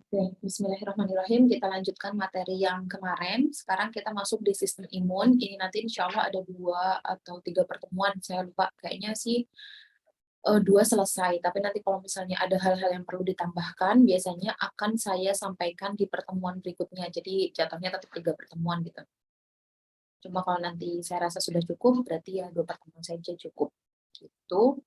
Oke, bismillahirrahmanirrahim. Kita lanjutkan materi yang kemarin. Sekarang kita masuk di sistem imun. Ini nanti insya Allah ada 2 atau 3 pertemuan. Saya lupa, kayaknya sih 2 selesai. Tapi nanti kalau misalnya ada hal-hal yang perlu ditambahkan, biasanya akan saya sampaikan di pertemuan berikutnya. Jadi jatuhnya tetap 3 pertemuan gitu. Cuma kalau nanti saya rasa sudah cukup, berarti ya 2 pertemuan saja cukup. Gitu.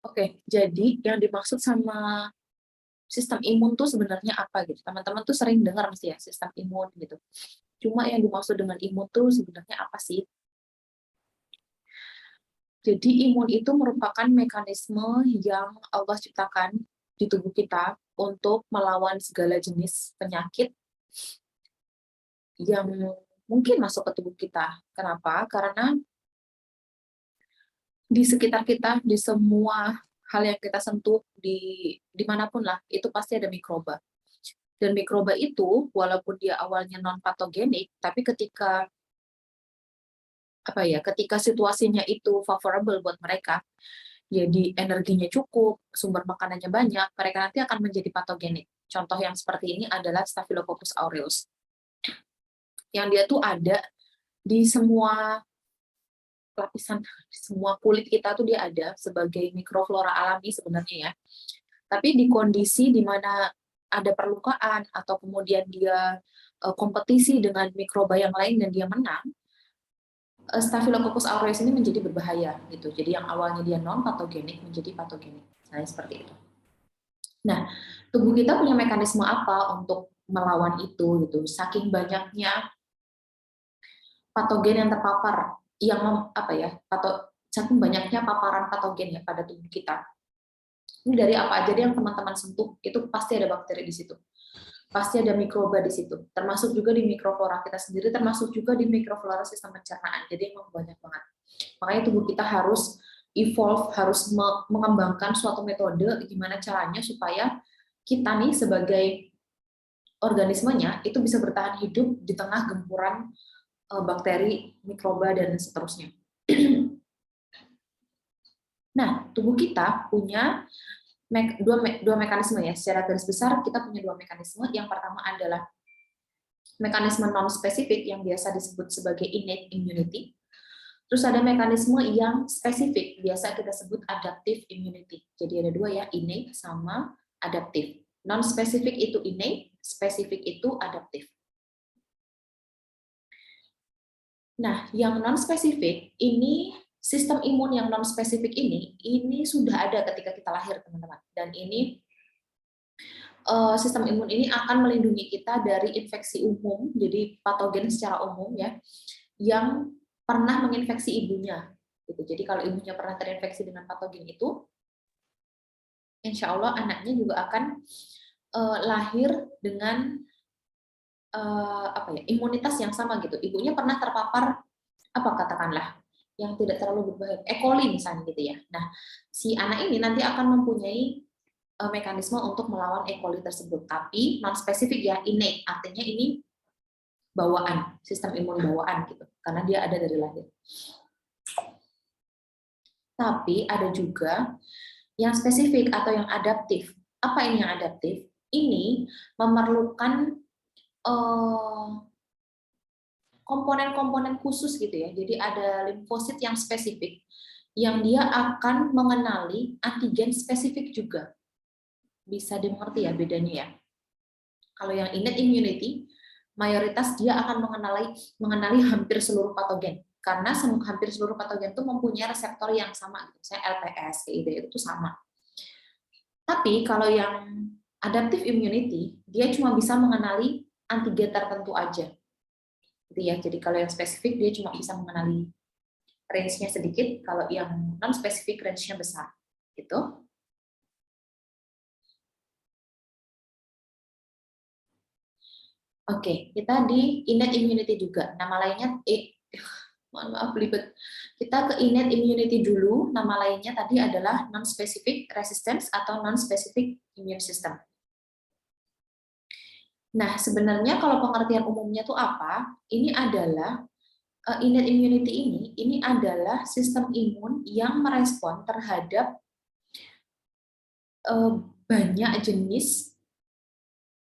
Oke, jadi yang dimaksud sama sistem imun tuh sebenarnya apa gitu. Teman-teman tuh sering dengar mesti ya sistem imun gitu. Cuma yang dimaksud dengan imun tuh sebenarnya apa sih? Jadi imun itu merupakan mekanisme yang Allah ciptakan di tubuh kita untuk melawan segala jenis penyakit yang mungkin masuk ke tubuh kita. Kenapa? Karena di sekitar kita, di semua hal yang kita sentuh, dimanapun lah, itu pasti ada mikroba. Dan mikroba itu, walaupun dia awalnya non-patogenik, tapi ketika ketika situasinya itu favorable buat mereka, jadi energinya cukup, sumber makanannya banyak, mereka nanti akan menjadi patogenik. Contoh yang seperti ini adalah Staphylococcus aureus. Yang dia tuh ada di semua lapisan, di semua kulit kita tuh dia ada sebagai mikroflora alami sebenarnya ya. Tapi di kondisi di mana ada perlukaan atau kemudian dia kompetisi dengan mikroba yang lain dan dia menang, Staphylococcus aureus ini menjadi berbahaya gitu. Jadi yang awalnya dia non patogenik menjadi patogenik. Nah, seperti itu. Nah, tubuh kita punya mekanisme apa untuk melawan itu gitu. Saking banyaknya patogen yang terpapar, saking banyaknya paparan patogen ya pada tubuh kita. Ini dari apa aja deh yang teman-teman sentuh, itu pasti ada bakteri di situ. Pasti ada mikroba di situ, termasuk juga di mikroflora kita sendiri, termasuk juga di mikroflora sistem pencernaan. Jadi emang banyak banget. Makanya tubuh kita harus evolve, harus mengembangkan suatu metode gimana caranya supaya kita nih sebagai organismenya itu bisa bertahan hidup di tengah gempuran bakteri, mikroba, dan seterusnya. Nah, tubuh kita punya dua mekanisme ya. Secara garis besar kita punya 2 mekanisme. Yang pertama adalah mekanisme non-spesifik yang biasa disebut sebagai innate immunity. Terus ada mekanisme yang spesifik, biasa kita sebut adaptive immunity. Jadi ada 2 ya, innate sama adaptive. Non-spesifik itu innate, spesifik itu adaptive. Nah, yang non-spesifik ini, sistem imun yang non-spesifik ini sudah ada ketika kita lahir, teman-teman. Dan ini sistem imun ini akan melindungi kita dari infeksi umum, jadi patogen secara umum ya, yang pernah menginfeksi ibunya. Gitu. Jadi kalau ibunya pernah terinfeksi dengan patogen itu, insya Allah anaknya juga akan lahir dengan imunitas yang sama gitu. Ibunya pernah terpapar katakanlah yang tidak terlalu berbahaya, E. coli misalnya gitu ya. Nah, si anak ini nanti akan mempunyai mekanisme untuk melawan E. coli tersebut, tapi non spesifik ya, innate, artinya ini bawaan, sistem imun bawaan gitu, karena dia ada dari lahir. Tapi ada juga yang spesifik atau yang adaptif. Apa ini yang adaptif? Ini memerlukan komponen-komponen khusus gitu ya. Jadi ada limfosit yang spesifik yang dia akan mengenali antigen spesifik juga. Bisa dimengerti ya bedanya ya. Kalau yang innate immunity, mayoritas dia akan mengenali hampir seluruh patogen. Karena hampir seluruh patogen itu mempunyai reseptor yang sama, misalnya LPS, itu sama. Tapi kalau yang adaptive immunity, dia cuma bisa mengenali antigen tertentu aja. Gitu ya. Jadi kalau yang spesifik dia cuma bisa mengenali range-nya sedikit, kalau yang non spesifik range-nya besar. Gitu. Oke, kita di innate immunity juga. Nama lainnya mohon maaf belibet. Kita ke innate immunity dulu. Nama lainnya tadi adalah non specific resistance atau non specific immune system. Nah, sebenarnya kalau pengertian umumnya itu apa? Ini adalah innate immunity ini adalah sistem imun yang merespon terhadap banyak jenis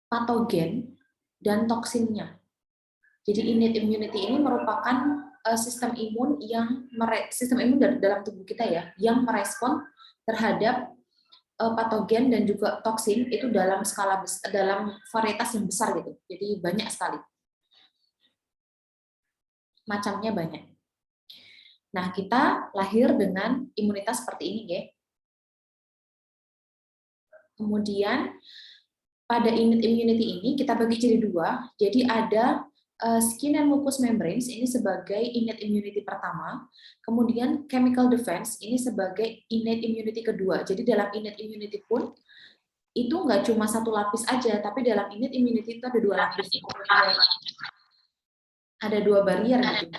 patogen dan toksinnya. Jadi innate immunity ini merupakan sistem imun dalam tubuh kita ya, yang merespon terhadap patogen dan juga toksin itu dalam skala dalam varietas yang besar gitu. Jadi banyak sekali. Macamnya banyak. Nah, kita lahir dengan imunitas seperti ini ya. Kemudian pada innate immunity ini kita bagi jadi dua. Jadi ada skin and mucous membranes ini sebagai innate immunity pertama, kemudian chemical defense ini sebagai innate immunity kedua. Jadi dalam innate immunity pun itu nggak cuma satu lapis aja, tapi dalam innate immunity itu ada dua lapis. Ada dua barrier gitu.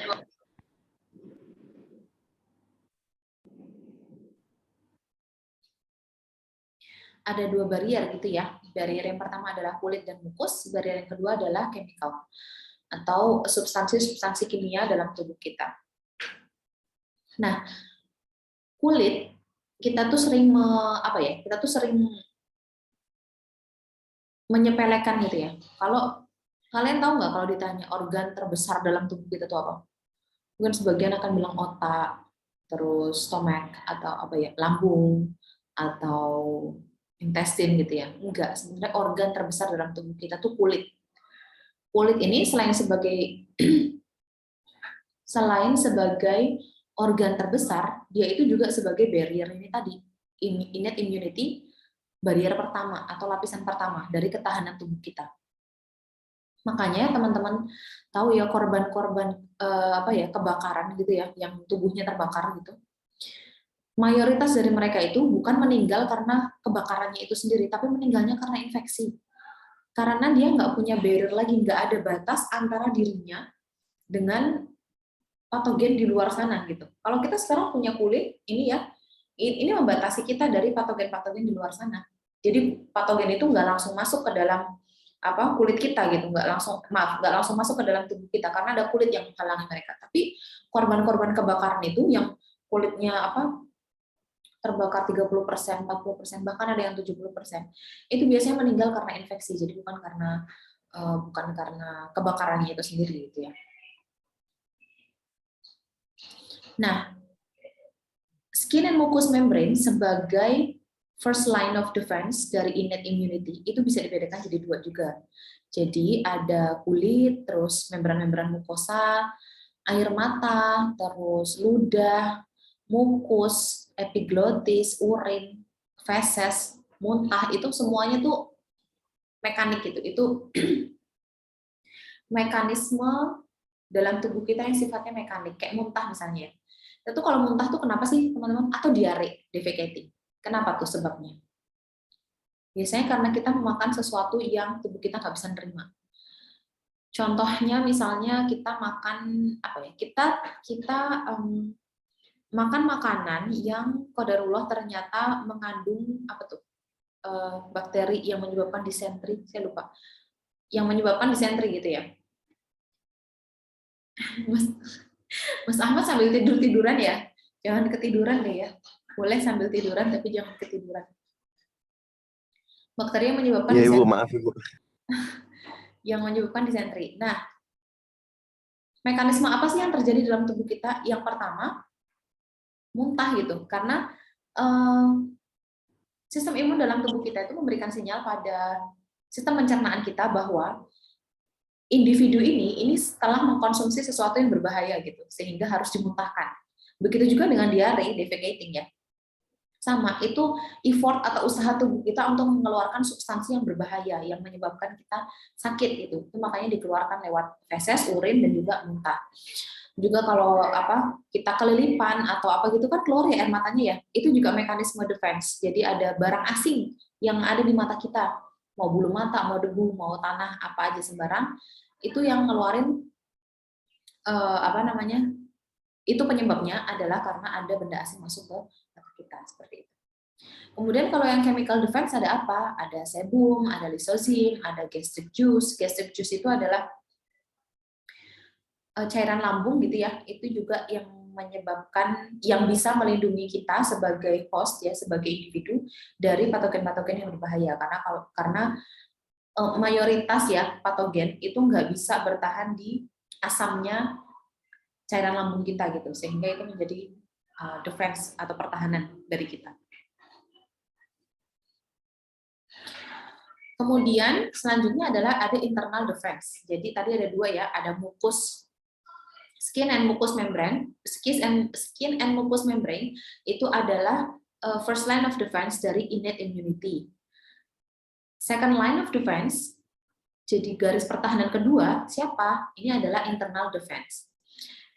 Ada dua barrier gitu ya. Barrier yang pertama adalah kulit dan mukus, barrier yang kedua adalah chemical atau substansi-substansi kimia dalam tubuh kita. Nah, kulit kita tuh sering menyepelekan gitu ya. Kalau kalian tahu nggak kalau ditanya organ terbesar dalam tubuh kita itu apa? Mungkin sebagian akan bilang otak, terus stomach atau lambung atau intestine gitu ya. Enggak, sebenarnya organ terbesar dalam tubuh kita tuh kulit. Kulit ini selain sebagai organ terbesar, dia itu juga sebagai barrier ini tadi, innate immunity, barrier pertama atau lapisan pertama dari ketahanan tubuh kita. Makanya teman-teman tahu ya korban-korban kebakaran gitu ya, yang tubuhnya terbakar gitu. Mayoritas dari mereka itu bukan meninggal karena kebakarannya itu sendiri, tapi meninggalnya karena infeksi. Karena dia nggak punya barrier lagi, nggak ada batas antara dirinya dengan patogen di luar sana gitu. Kalau kita sekarang punya kulit, ini membatasi kita dari patogen-patogen di luar sana. Jadi patogen itu nggak langsung masuk ke dalam kulit kita gitu, nggak langsung masuk ke dalam tubuh kita karena ada kulit yang menghalangi mereka. Tapi korban-korban kebakaran itu yang kulitnya terbakar 30%, 40%, bahkan ada yang 70%. Itu biasanya meninggal karena infeksi, jadi bukan karena kebakarannya itu sendiri gitu ya. Nah, skin and mucous membrane sebagai first line of defense dari innate immunity itu bisa dibedakan jadi dua juga. Jadi ada kulit, terus membran-membran mukosa, air mata, terus ludah, mukus, epiglottis, urin, feses, muntah, itu semuanya tuh mekanik gitu. Itu mekanisme dalam tubuh kita yang sifatnya mekanik, kayak muntah misalnya. Itu kalau muntah tuh kenapa sih teman-teman? Atau diare, defecating. Kenapa tuh sebabnya? Biasanya karena kita memakan sesuatu yang tubuh kita nggak bisa nerima. Contohnya misalnya kita makan makan makanan yang qadarullah ternyata mengandung bakteri yang menyebabkan disentri, saya lupa. Yang menyebabkan disentri gitu ya. Mas Ahmad sambil tiduran ya. Jangan ketiduran deh ya. Boleh sambil tiduran tapi jangan ketiduran. Bakteri yang menyebabkan ya, disentri. Ibu, maaf Ibu. Yang menyebabkan disentri. Nah, mekanisme apa sih yang terjadi dalam tubuh kita? Yang pertama, muntah gitu. Karena sistem imun dalam tubuh kita itu memberikan sinyal pada sistem pencernaan kita bahwa individu ini setelah mengkonsumsi sesuatu yang berbahaya gitu, sehingga harus dimuntahkan. Begitu juga dengan diare, defecating ya. Sama, itu effort atau usaha tubuh kita untuk mengeluarkan substansi yang berbahaya yang menyebabkan kita sakit gitu. Itu makanya dikeluarkan lewat feses, urin dan juga muntah. Juga kalau kita kelilipan atau apa gitu kan keluar ya air matanya ya. Itu juga mekanisme defense. Jadi ada barang asing yang ada di mata kita. Mau bulu mata, mau debu, mau tanah, apa aja sembarang. Itu yang ngeluarin itu penyebabnya adalah karena ada benda asing masuk ke mata kita seperti itu. Kemudian kalau yang chemical defense ada apa? Ada sebum, ada lysozyme, ada gastric juice. Gastric juice itu adalah cairan lambung gitu ya. Itu juga yang menyebabkan, yang bisa melindungi kita sebagai host ya, sebagai individu dari patogen-patogen yang berbahaya. Karena mayoritas ya patogen itu nggak bisa bertahan di asamnya cairan lambung kita gitu, sehingga itu menjadi defense atau pertahanan dari kita. Kemudian selanjutnya adalah ada internal defense. Jadi tadi ada dua ya, ada skin and mucous membrane. Skin and mucous membrane itu adalah first line of defense dari innate immunity. Second line of defense, jadi garis pertahanan kedua, siapa? Ini adalah internal defense.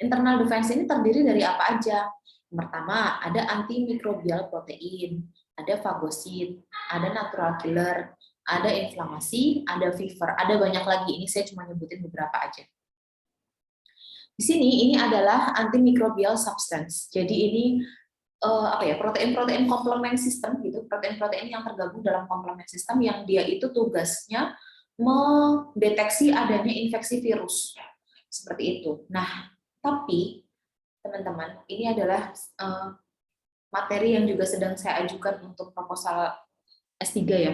Internal defense ini terdiri dari apa aja? Yang pertama, ada antimikrobial protein, ada fagosit, ada natural killer, ada inflamasi, ada fever, ada banyak lagi. Ini saya cuma nyebutin beberapa aja. Di sini ini adalah antimicrobial substance. Jadi ini protein-protein komplement system gitu, protein-protein yang tergabung dalam komplement system yang dia itu tugasnya mendeteksi adanya infeksi virus. Seperti itu. Nah, tapi teman-teman, ini adalah materi yang juga sedang saya ajukan untuk proposal S3 ya.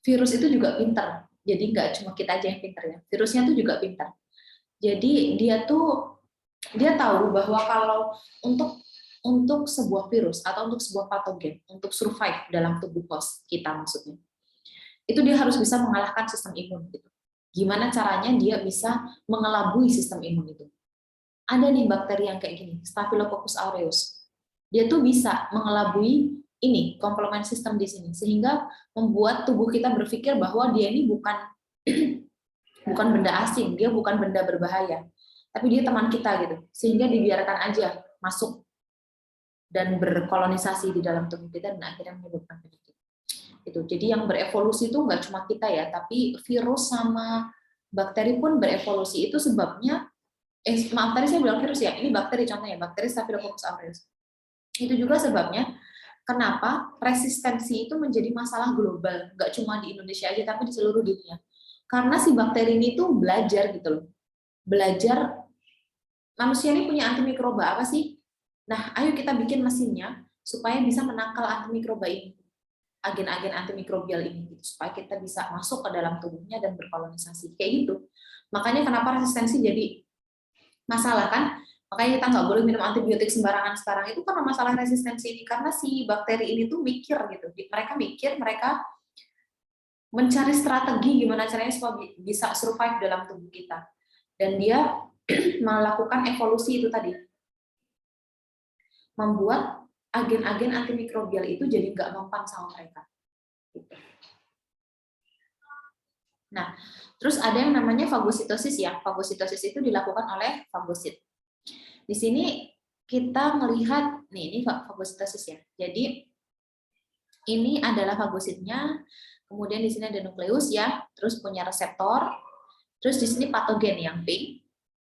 Virus itu juga pintar. Jadi nggak cuma kita aja yang pintar ya. Virusnya tuh juga pintar. Jadi dia tahu bahwa kalau untuk sebuah virus atau untuk sebuah patogen untuk survive dalam tubuh host kita maksudnya, itu dia harus bisa mengalahkan sistem imun gitu. Gimana caranya dia bisa mengelabui sistem imun itu? Ada nih bakteri yang kayak gini, Staphylococcus aureus. Dia tuh bisa mengelabui ini komplement sistem di sini sehingga membuat tubuh kita berpikir bahwa dia ini bukan bukan benda asing, dia bukan benda berbahaya, tapi dia teman kita gitu. Sehingga dibiarkan aja masuk dan berkolonisasi di dalam tubuh kita dan akhirnya menyebabkan penyakit. Itu. Jadi yang berevolusi itu nggak cuma kita ya, tapi virus sama bakteri pun berevolusi. Itu sebabnya maaf tadi saya bilang virus ya, ini bakteri contohnya, bakteri Staphylococcus aureus. Itu juga sebabnya kenapa resistensi itu menjadi masalah global, nggak cuma di Indonesia aja, tapi di seluruh dunia. Karena si bakteri ini tuh belajar gitu loh, belajar manusia ini punya antimikroba apa sih? Nah, ayo kita bikin mesinnya supaya bisa menangkal antimikroba ini, agen-agen antimikrobial ini, gitu, supaya kita bisa masuk ke dalam tubuhnya dan berkolonisasi, kayak gitu. Makanya kenapa resistensi jadi masalah kan? Makanya kita nggak boleh minum antibiotik sembarangan sekarang itu karena masalah resistensi ini, karena si bakteri ini tuh mikir gitu, mereka mencari strategi gimana caranya supaya bisa survive dalam tubuh kita, dan dia melakukan evolusi itu tadi, membuat agen-agen antimikrobial itu jadi nggak mempan sama mereka. Nah, terus ada yang namanya fagositosis ya. Fagositosis itu dilakukan oleh fagosit. Di sini kita melihat, nih ini fagositosis ya. Jadi ini adalah fagositnya, kemudian di sini ada nukleus ya, terus punya reseptor, terus di sini patogen yang pink.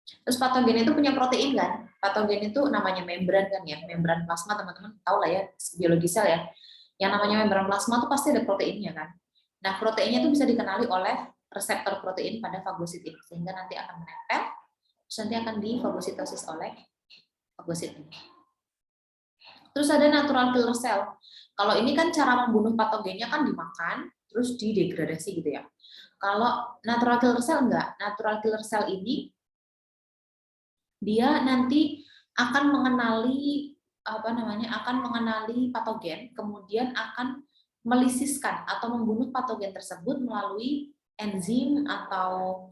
Terus patogen itu punya protein kan? Patogen itu namanya membran kan ya, membran plasma teman-teman tahu lah ya, biologi sel ya. Yang namanya membran plasma itu pasti ada proteinnya kan. Nah, proteinnya itu bisa dikenali oleh reseptor protein pada fagosit ini, sehingga nanti akan menempel, terus nanti akan difagositosis oleh fagosit ini. Terus ada natural killer cell. Kalau ini kan cara membunuh patogennya kan dimakan, terus didegradasi gitu ya. Kalau natural killer cell enggak. Natural killer cell ini dia nanti akan mengenali akan mengenali patogen, kemudian akan melisiskan atau membunuh patogen tersebut melalui enzim atau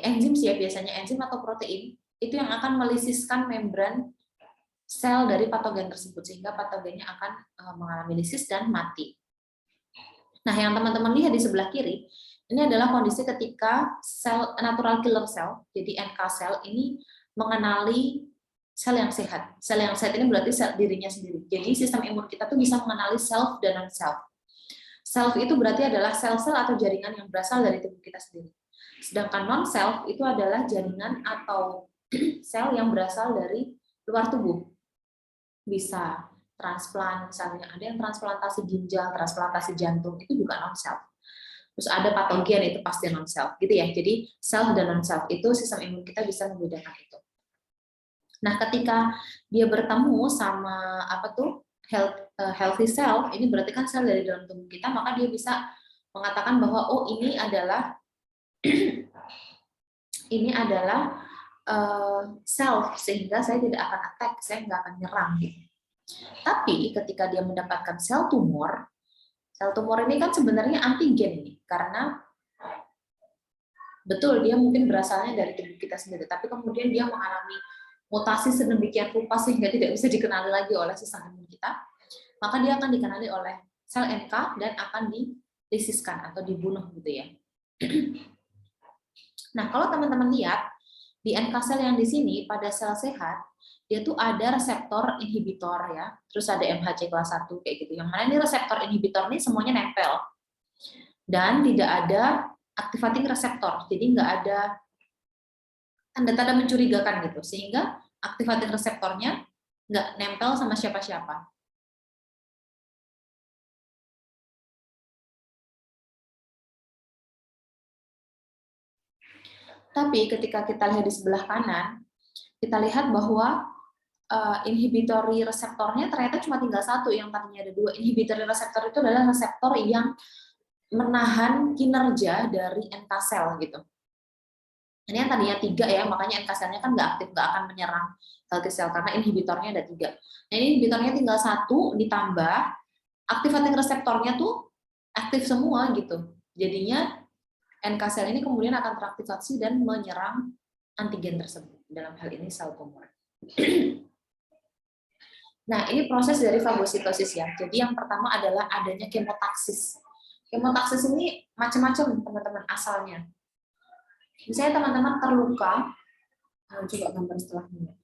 enzim sih ya, biasanya enzim atau protein itu yang akan melisiskan membran sel dari patogen tersebut sehingga patogennya akan mengalami lisis dan mati. Nah, yang teman-teman lihat di sebelah kiri ini adalah kondisi ketika sel natural killer cell, jadi NK cell ini mengenali sel yang sehat. Sel yang sehat ini berarti sel dirinya sendiri. Jadi sistem imun kita tuh bisa mengenali self dan non-self. Self itu berarti adalah sel-sel atau jaringan yang berasal dari tubuh kita sendiri. Sedangkan non-self itu adalah jaringan atau sel yang berasal dari luar tubuh. bisa transplant, misalnya ada yang transplantasi ginjal, transplantasi jantung, itu juga non-self. Terus ada patogen, itu pasti non-self, gitu ya. Jadi self dan non-self itu sistem imun kita bisa membedakan itu. Nah, ketika dia bertemu sama apa tuh healthy cell, ini berarti kan sel dari dalam tubuh kita, maka dia bisa mengatakan bahwa oh ini adalah ini adalah self, sehingga saya tidak akan attack, saya nggak akan nyerang. Gitu. Tapi ketika dia mendapatkan sel tumor ini kan sebenarnya antigen nih, karena betul dia mungkin berasalnya dari tubuh kita sendiri, tapi kemudian dia mengalami mutasi sedemikian rupa sehingga tidak bisa dikenali lagi oleh sistem imun kita, maka dia akan dikenali oleh sel NK dan akan dilisiskan atau dibunuh gitu ya. Nah, kalau teman-teman lihat di NK sel yang di sini pada sel sehat, dia tuh ada reseptor inhibitor ya, terus ada MHC kelas 1 kayak gitu. Yang mana ini reseptor inhibitor ini semuanya nempel. Dan tidak ada activating reseptor, jadi nggak ada tanda-tanda mencurigakan gitu, sehingga activating reseptornya nggak nempel sama siapa-siapa. Tapi ketika kita lihat di sebelah kanan, kita lihat bahwa inhibitory reseptornya ternyata cuma tinggal satu, yang tadinya ada dua. Inhibitory reseptor itu adalah reseptor yang menahan kinerja dari NK sel gitu. Ini yang tadinya 3 ya, makanya NK selnya kan nggak aktif, nggak akan menyerang healthy cell karena inhibitornya ada 3. Nah, ini inhibitornya tinggal 1 ditambah activating reseptornya tuh aktif semua gitu. Jadinya NK sel ini kemudian akan teraktivasi dan menyerang antigen tersebut. Dalam hal ini sel tumor. Nah, ini proses dari fagositosis ya. Jadi yang pertama adalah adanya kemotaksis. Kemotaksis ini macam-macam teman-teman asalnya. Misalnya teman-teman terluka, coba gambar setelahnya.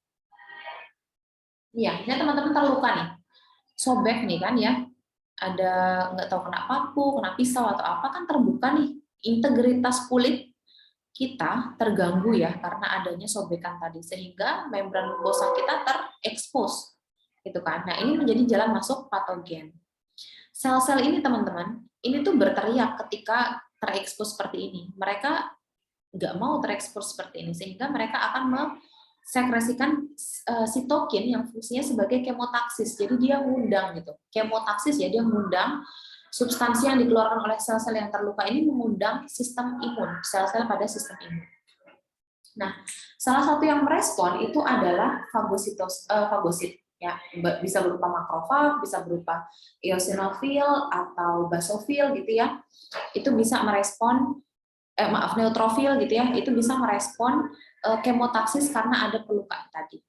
Iya, misalnya teman-teman terluka nih, sobek nih kan ya, ada nggak tahu kena paku, kena pisau atau apa kan terbuka nih, integritas kulit kita terganggu ya karena adanya sobekan tadi, sehingga membran mukosa kita terekspos, gitu kan. Nah, ini menjadi jalan masuk patogen. Sel-sel ini teman-teman, ini tuh berteriak ketika terekspos seperti ini. Mereka nggak mau terekspos seperti ini, sehingga mereka akan mensekresikan sitokin yang fungsinya sebagai kemotaksis. Jadi dia mengundang gitu. Kemotaksis ya, dia mengundang substansi yang dikeluarkan oleh sel-sel yang terluka ini, mengundang sistem imun, sel-sel pada sistem imun. Nah, salah satu yang merespon itu adalah fagosit. Ya, bisa berupa makrofag, bisa berupa eosinofil atau basofil gitu ya. Itu bisa merespon neutrofil gitu ya, itu bisa merespon kemotaksis karena ada perlukaan tadi.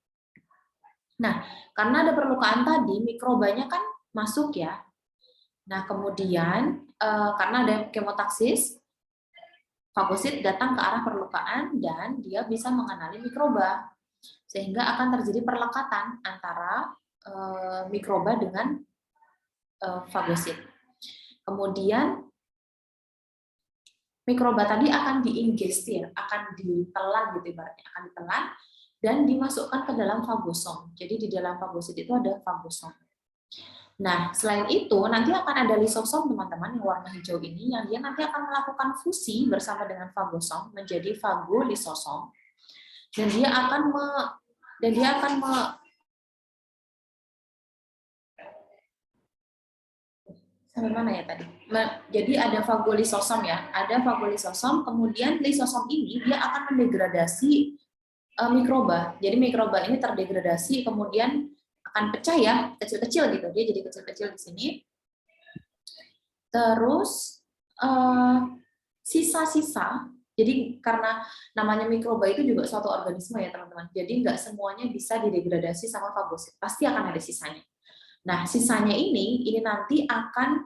Nah, karena ada perlukaan tadi, mikrobanya kan masuk ya. Nah, kemudian karena ada kemotaksis, fagosit datang ke arah perlukaan dan dia bisa mengenali mikroba, sehingga akan terjadi perlekatan antara mikroba dengan fagosit. Kemudian mikroba tadi akan diingestir, akan ditelan gitu ibaratnya, akan ditelan dan dimasukkan ke dalam fagosom. Jadi di dalam fagosit itu ada fagosom. Nah, selain itu nanti akan ada lisosom teman-teman yang warna hijau ini, yang dia nanti akan melakukan fusi bersama dengan fagosom menjadi fagolisosom. Dan dia akan sampai mana ya tadi? Jadi ada fagolisosom ya, ada fagolisosom, kemudian lisosom ini dia akan mendegradasi mikroba. Jadi mikroba ini terdegradasi, kemudian akan pecah ya, kecil-kecil gitu. Dia jadi kecil-kecil di sini. Terus sisa-sisa, jadi karena namanya mikroba itu juga suatu organisme ya teman-teman. Jadi nggak semuanya bisa didegradasi sama fagosit, pasti akan ada sisanya. Nah, sisanya ini nanti akan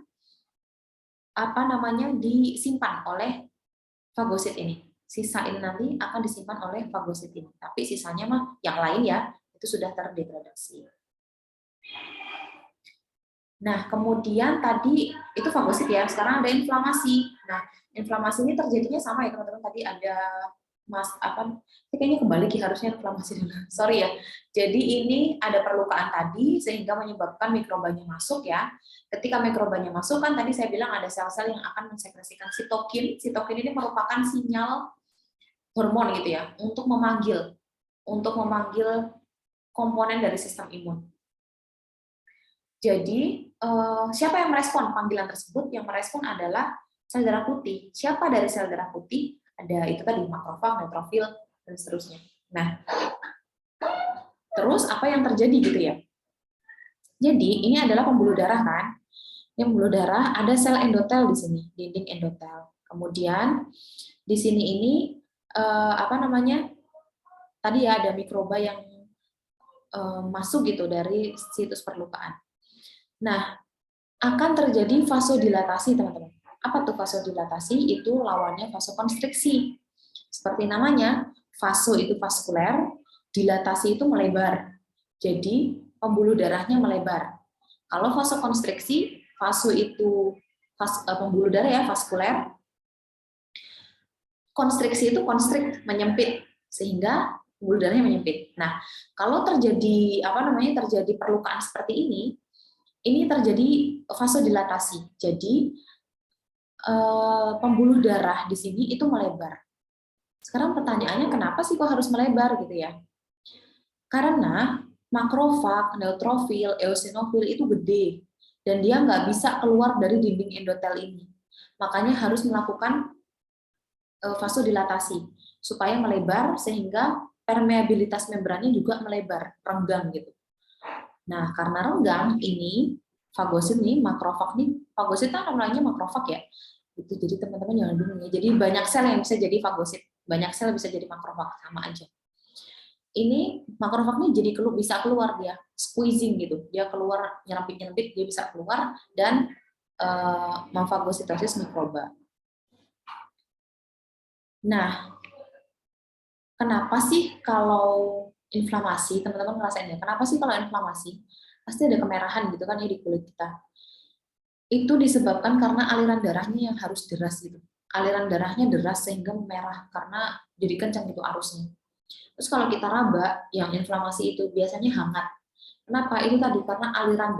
disimpan oleh fagosit ini. Sisa ini nanti akan disimpan oleh fagosit ini. Tapi sisanya mah yang lain ya, itu sudah terdegradasi. Nah, kemudian tadi itu fagosit ya, sekarang ada inflamasi. Nah, inflamasi ini terjadinya sama ya teman-teman, tadi ada kayaknya kebalik ya, harusnya inflamasi dulu. Sorry ya. Jadi ini ada perlukaan tadi sehingga menyebabkan mikrobanya masuk ya. Ketika mikrobanya masuk kan tadi saya bilang ada sel-sel yang akan mensekresikan sitokin. Sitokin ini merupakan sinyal hormon gitu ya untuk memanggil komponen dari sistem imun. Jadi siapa yang merespon panggilan tersebut? Yang merespon adalah sel darah putih. Siapa dari sel darah putih? Ada itu tadi makrofag, neutrofil, dan seterusnya. Nah, terus apa yang terjadi gitu ya? Jadi ini adalah pembuluh darah kan? Yang pembuluh darah ada sel endotel di sini, dinding endotel. Kemudian di sini ini tadi ya ada mikroba yang masuk gitu dari situs perlukaan. Nah, akan terjadi vasodilatasi teman-teman. Apa tuh vasodilatasi? Itu lawannya vasokonstriksi. Seperti namanya, vaso itu vaskuler, dilatasi itu melebar. Jadi pembuluh darahnya melebar. Kalau vasokonstriksi, vaso itu pembuluh darah ya, vaskuler. Konstriksi itu konstrik, menyempit, sehingga pembuluh darahnya menyempit. Nah, kalau terjadi terjadi perlukaan seperti ini terjadi vasodilatasi. Jadi pembuluh darah di sini itu melebar. Sekarang pertanyaannya kenapa sih kok harus melebar gitu ya? Karena makrofag, neutrofil, eosinofil itu gede dan dia nggak bisa keluar dari dinding endotel ini. Makanya harus melakukan vasodilatasi supaya melebar sehingga permeabilitas membrannya juga melebar, renggang gitu. Nah, karena renggang ini fagosit nih, makrofag nih, fagosit kan namanya makrofag ya. Itu jadi teman-teman jangan bingung ya. Jadi banyak sel yang bisa jadi fagosit, banyak sel bisa jadi makrofag, sama aja. Ini makrofag nih jadi bisa keluar dia, squeezing gitu. Dia keluar nyerempit-nyerempit, dia bisa keluar dan memfagositosis mikroba. Nah, kenapa sih kalau inflamasi, teman-teman ngerasainnya, kenapa sih kalau inflamasi pasti ada kemerahan gitu kan ya di kulit kita? Itu disebabkan karena aliran darahnya yang harus deras gitu. Aliran darahnya deras sehingga merah karena jadi kencang itu arusnya. Terus kalau kita raba, yang inflamasi itu biasanya hangat. Kenapa? Itu tadi karena aliran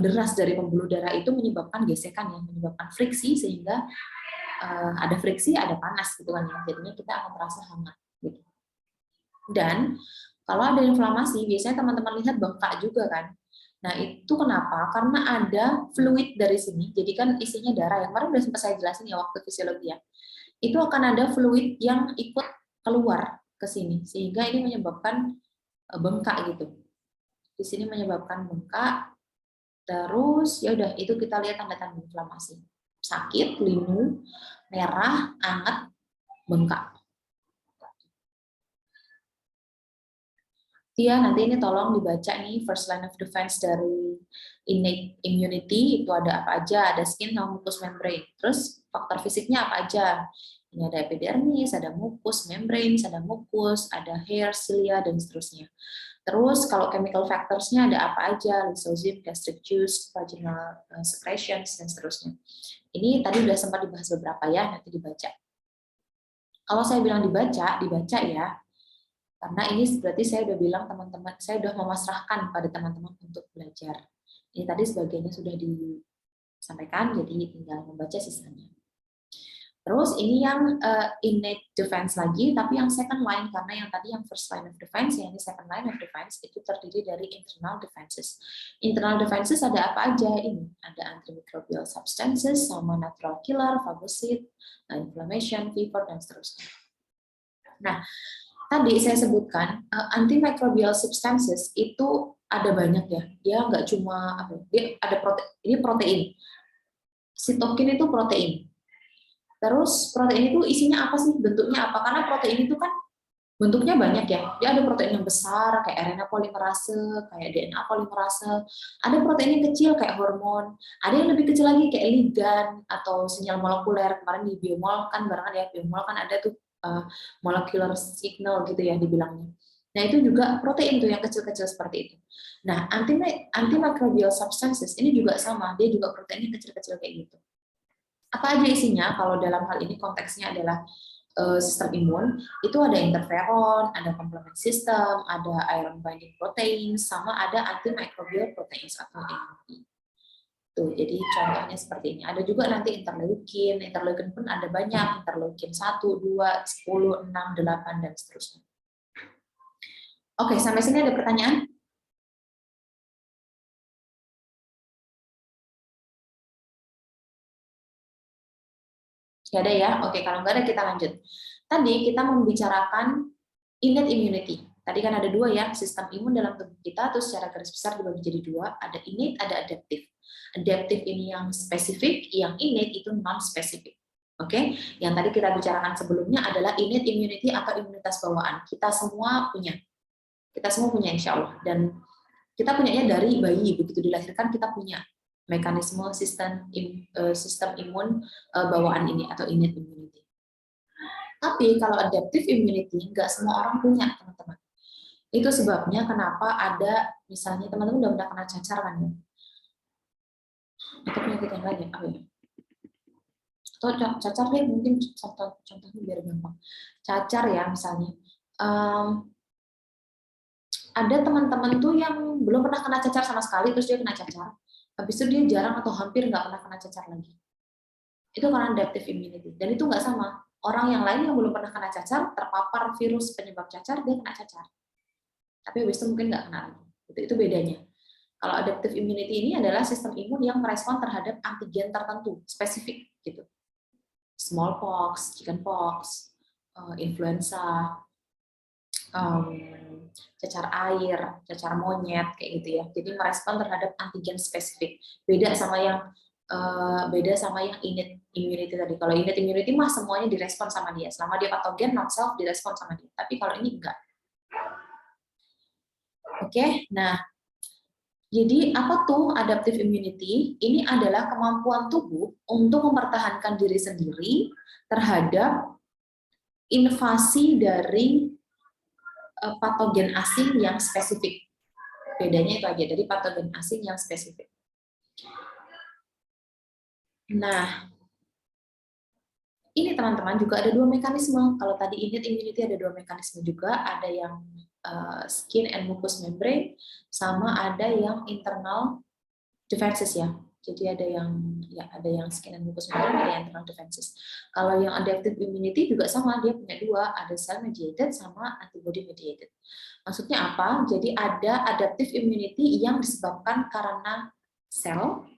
deras dari pembuluh darah itu menyebabkan gesekan ya, menyebabkan friksi sehingga ada friksi, ada panas gitu kan ya. Jadinya kita akan merasa hangat gitu. Dan kalau ada inflamasi, biasanya teman-teman lihat bengkak juga kan. Nah, itu kenapa? Karena ada fluid dari sini. Jadi kan isinya darah. Yang kemarin udah sempat saya jelasin ya waktu fisiologi ya. Itu akan ada fluid yang ikut keluar ke sini sehingga ini menyebabkan bengkak gitu. Di sini menyebabkan bengkak. Terus ya udah itu kita lihat tanda-tanda inflamasi. Sakit, linu, merah, anget, bengkak. Tia, nanti ini tolong dibaca nih first line of defense dari innate immunity, itu ada apa aja, ada skin sama mucous membrane. Terus faktor fisiknya apa aja? Ini ada epidermis, ada mucous membrane, ada mucus, ada hair, cilia, dan seterusnya. Terus kalau chemical factors-nya ada apa aja? Lysozyme, gastric juice, vaginal secretions, dan seterusnya. Ini tadi udah sempat dibahas beberapa ya, nanti dibaca. Kalau saya bilang dibaca ya, karena ini berarti saya udah bilang teman-teman, saya udah memasrahkan pada teman-teman untuk belajar. Ini tadi sebagainya sudah disampaikan, jadi tinggal membaca sisanya. Terus ini yang innate defense lagi, tapi yang second line, karena yang tadi yang first line of defense, yang ini second line of defense, itu terdiri dari internal defenses. Internal defenses ada apa aja? Ini ada antimicrobial substances, sama natural killer, phagocyte, inflammation, fever, dan seterusnya. Nah, tadi saya sebutkan antimicrobial substances itu ada banyak ya. Dia nggak cuma dia ada protein. Sitokin itu protein. Terus protein itu isinya apa sih? Bentuknya apa? Karena protein itu kan bentuknya banyak ya. Dia ada protein yang besar kayak RNA polimerase, kayak DNA polimerase. Ada protein yang kecil kayak hormon. Ada yang lebih kecil lagi kayak ligan atau sinyal molekuler. Kemarin di biomol kan barengan ya, biomol kan ada tuh molecular signal gitu ya dibilangnya. Nah, itu juga protein tuh yang kecil-kecil seperti itu. Nah, antimicrobial substances ini juga sama, dia juga proteinnya kecil-kecil kayak gitu. Apa aja isinya? Kalau dalam hal ini konteksnya adalah sistem imun, itu ada interferon, ada complement system, ada iron binding protein, sama ada antimicrobial proteins atau AMP. Tuh, jadi contohnya seperti ini. Ada juga nanti interleukin. Interleukin pun ada banyak. Interleukin 1, 2, 10, 6, 8, dan seterusnya. Oke, sampai sini ada pertanyaan? Nggak ada ya? Oke, kalau nggak ada kita lanjut. Tadi kita membicarakan innate immunity. Tadi kan ada dua ya, sistem imun dalam tubuh kita, terus secara garis besar dibagi jadi dua, ada innate, ada adaptive. Adaptive ini yang spesifik, yang innate itu non-spesifik. Oke, yang tadi kita bicarakan sebelumnya adalah innate immunity atau imunitas bawaan. Kita semua punya. Kita semua punya insya Allah. Dan kita punyanya dari bayi, begitu dilahirkan kita punya mekanisme sistem imun bawaan ini atau innate immunity. Tapi kalau adaptive immunity, nggak semua orang punya, teman-teman. Itu sebabnya kenapa ada, misalnya teman-teman udah kena cacar kan ya? Atau penyakit yang lain ya? Apa ya? Atau cacar deh, mungkin contohnya biar gampang. Cacar ya misalnya. Ada teman-teman tuh yang belum pernah kena cacar sama sekali, terus dia kena cacar. Habis itu dia jarang atau hampir nggak pernah kena cacar lagi. Itu karena adaptive immunity. Dan itu nggak sama. Orang yang lain yang belum pernah kena cacar, terpapar virus penyebab cacar, dia kena cacar. Tapi habis itu mungkin nggak kena lagi. Itu bedanya. Kalau adaptive immunity ini adalah sistem imun yang merespon terhadap antigen tertentu, spesifik gitu. Smallpox, chickenpox, influenza, cacar air, cacar monyet kayak gitu ya. Jadi merespon terhadap antigen spesifik. Beda sama yang innate immunity tadi. Kalau innate immunity mah semuanya direspon sama dia. Selama dia patogen, non self direspon sama dia. Tapi kalau ini enggak. Oke, nah jadi apa tuh adaptive immunity? Ini adalah kemampuan tubuh untuk mempertahankan diri sendiri terhadap invasi dari patogen asing yang spesifik. Bedanya itu aja, dari patogen asing yang spesifik. Nah, ini teman-teman juga ada dua mekanisme. Kalau tadi innate immunity ada dua mekanisme juga, ada yang skin and mucous membrane, sama ada yang internal defenses ya. Jadi ada yang skin and mucous membrane, ada yang internal defenses. Kalau yang adaptive immunity juga sama, dia punya dua, ada cell mediated sama antibody mediated. Maksudnya apa? Jadi ada adaptive immunity yang disebabkan karena sel,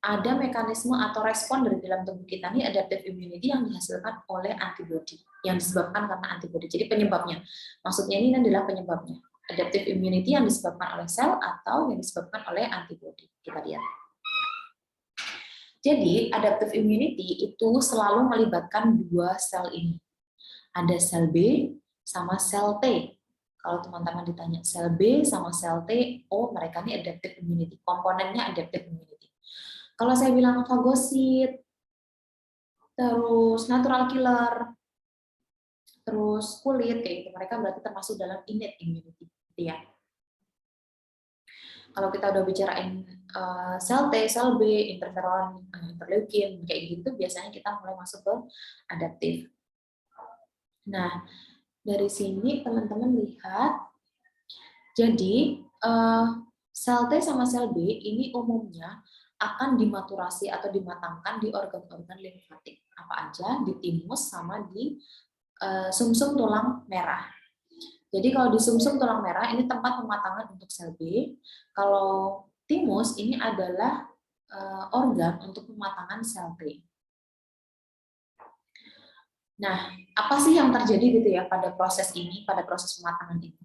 ada mekanisme atau respon dari dalam tubuh kita ini adaptive immunity yang dihasilkan oleh antibody, yang disebabkan karena antibody. Jadi penyebabnya. Maksudnya ini adalah penyebabnya. Adaptive immunity yang disebabkan oleh sel atau yang disebabkan oleh antibody. Kita lihat. Jadi adaptive immunity itu selalu melibatkan dua sel ini. Ada sel B sama sel T. Kalau teman-teman ditanya sel B sama sel T, oh mereka ini adaptive immunity. Komponennya adaptive immunity. Kalau saya bilang fagosit, terus natural killer, terus kulit, kayak gitu, mereka berarti termasuk dalam innate immunity. Gitu ya. Kalau kita udah bicarain sel T, sel B, interferon, interleukin, kayak gitu, biasanya kita mulai masuk ke adaptif. Nah, dari sini teman-teman lihat, jadi sel T sama sel B ini umumnya akan dimaturasi atau dimatangkan di organ-organ limfatik apa aja, di timus sama di sumsum tulang merah. Jadi kalau di sumsum tulang merah ini tempat pematangan untuk sel B, kalau timus ini adalah organ untuk pematangan sel T. Nah, apa sih yang terjadi gitu ya pada proses ini, pada proses pematangan ini?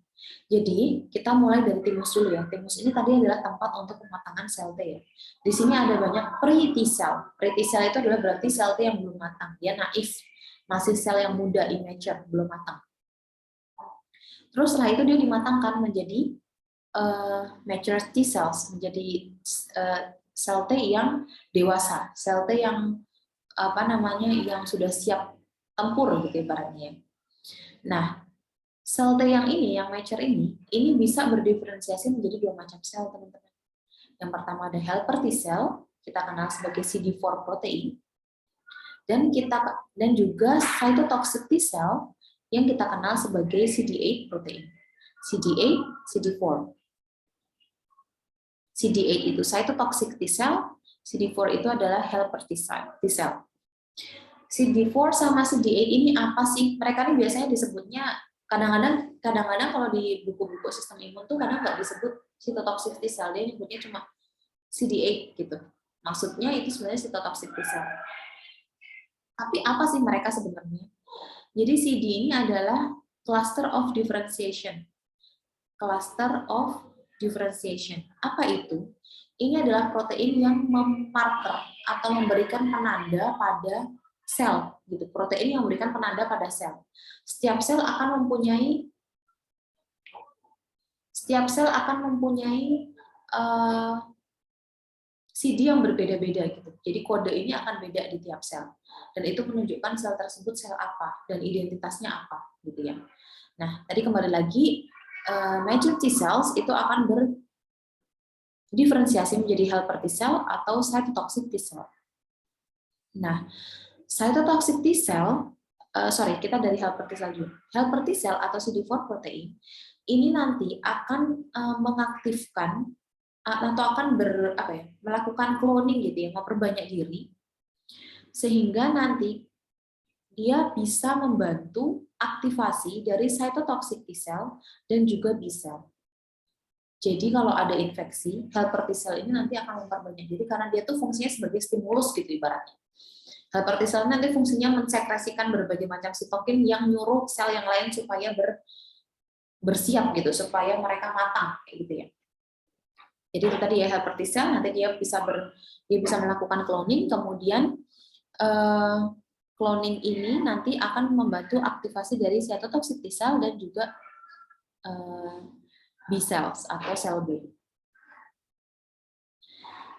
Jadi, kita mulai dari timus dulu ya. Timus ini tadi adalah tempat untuk pematangan sel T ya. Di sini ada banyak pre-T cell. Pre-T cell itu adalah berarti sel T yang belum matang. Dia naif, masih sel yang muda, immature, belum matang. Terus setelah itu dia dimatangkan menjadi mature T cells, menjadi sel T yang dewasa, sel T yang yang sudah siap tempur gitu ibaratnya. Nah, sel T yang ini, yang mature ini bisa berdiferensiasi menjadi dua macam sel, teman-teman. Yang pertama ada helper T cell, kita kenal sebagai CD4 protein. Dan juga cytotoxic T cell yang kita kenal sebagai CD8 protein. CD8, CD4. CD8 itu cytotoxic T cell, CD4 itu adalah helper T cell. CD4 sama CD8 ini apa sih? Mereka ini biasanya disebutnya kadang-kadang kalau di buku-buku sistem imun tuh kadang nggak disebut cytotoxic T cell, dia nyebutnya cuma CD8 gitu. Maksudnya itu sebenarnya cytotoxic T cell. Tapi apa sih mereka sebenarnya? Jadi CD ini adalah cluster of differentiation. Cluster of differentiation. Apa itu? Ini adalah protein yang memarker atau memberikan penanda pada sel, gitu. Protein yang memberikan penanda pada sel. Setiap sel akan mempunyai CD yang berbeda-beda gitu. Jadi kode ini akan beda di tiap sel. Dan itu menunjukkan sel tersebut sel apa dan identitasnya apa, gitu ya. Nah, tadi kembali lagi mature T cells itu akan berdiferensiasi menjadi helper T cell atau cytotoxic T cell. Nah, cytotoxic T cell, kita dari helper T cell dulu. Helper T cell atau CD4 protein ini nanti akan mengaktifkan atau akan melakukan cloning gitu ya, memperbanyak diri, sehingga nanti dia bisa membantu aktivasi dari cytotoxic T cell dan juga B cell. Jadi kalau ada infeksi, helper T cell ini nanti akan memperbanyak diri karena dia tuh fungsinya sebagai stimulus gitu ibaratnya. Helper T cell nanti fungsinya mensekresikan berbagai macam sitokin yang nyuruh sel yang lain supaya bersiap gitu, supaya mereka matang kayak gitu ya. Jadi itu tadi ya, helper T cell nanti dia bisa melakukan cloning, kemudian cloning ini nanti akan membantu aktivasi dari cytotoxic T cell dan juga B cells atau sel B.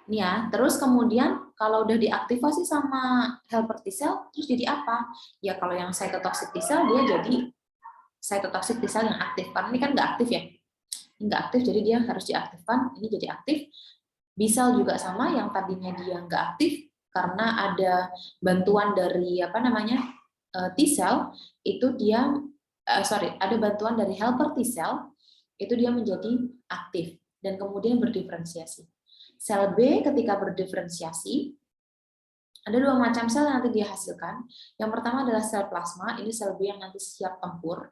Nih ya, terus kemudian kalau udah diaktifasi sama helper T cell, terus jadi apa? Ya kalau yang cytotoxic T cell dia jadi cytotoxic T cell yang aktif. Karena ini kan nggak aktif ya, nggak aktif, jadi dia harus diaktifkan. Ini jadi aktif. B cell juga sama, yang tadinya dia nggak aktif karena ada bantuan dari T cell, itu dia ada bantuan dari helper T cell, itu dia menjadi aktif dan kemudian berdiferensiasi. Sel B ketika berdiferensiasi, ada dua macam sel yang nanti dihasilkan. Yang pertama adalah sel plasma, ini sel B yang nanti siap tempur.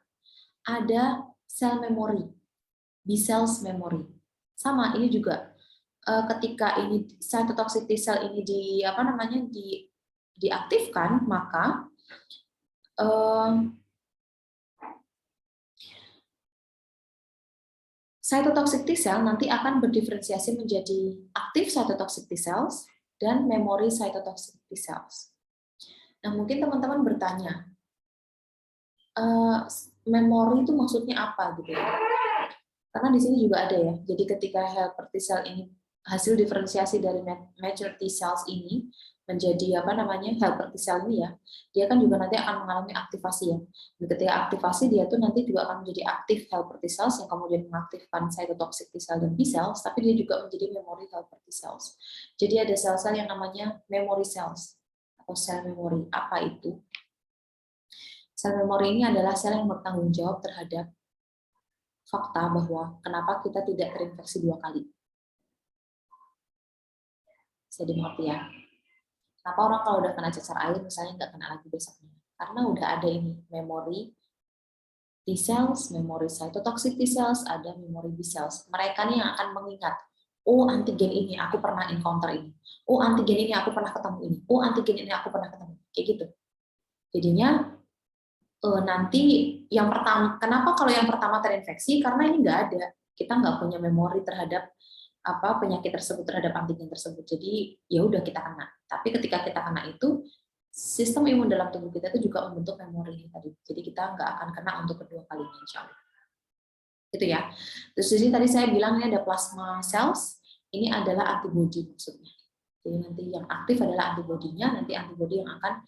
Ada sel memori, B cells memory. Sama, ini juga ketika ini cytotoxic T cell ini diaktifkan, maka cytotoxic T cell nanti akan berdiferensiasi menjadi aktif cytotoxic T cells dan memori cytotoxic T cells. Nah, mungkin teman-teman bertanya, memori itu maksudnya apa gitu ya? Karena di sini juga ada ya. Jadi ketika helper T cell ini hasil diferensiasi dari mature T cells ini menjadi helper T cell ini ya, dia kan juga nanti akan mengalami aktivasi ya. Dan ketika aktivasi dia tuh nanti juga akan menjadi aktif helper T cells yang kemudian mengaktifkan cytotoxic T cell dan B cells, tapi dia juga menjadi memory helper T cells. Jadi ada sel-sel yang namanya memory cells atau sel memori. Apa itu? Sel memori ini adalah sel yang bertanggung jawab terhadap fakta bahwa kenapa kita tidak terinfeksi 2 kali. Bisa dimengerti ya? Kenapa orang kalau udah kena cacar air misalnya nggak kena lagi besoknya? Karena udah ada ini, memori T cells, memori cytotoxic T cells, ada memori B cells. Mereka nih yang akan mengingat, oh antigen ini aku pernah encounter ini. Oh antigen ini aku pernah ketemu ini. Oh antigen ini aku pernah ketemu. Kayak gitu. Jadinya nanti yang pertama, kenapa kalau yang pertama terinfeksi? Karena ini nggak ada, kita nggak punya memori terhadap penyakit tersebut, terhadap antigen tersebut. Jadi ya udah kita kena. Tapi ketika kita kena itu, sistem imun dalam tubuh kita itu juga membentuk memori ini tadi. Jadi kita nggak akan kena untuk kedua kalinya, insya Allah. Gitu ya. Terus di sini tadi saya bilang ini ada plasma cells, ini adalah antibody maksudnya. Jadi nanti yang aktif adalah antibodinya, nanti antibody yang akan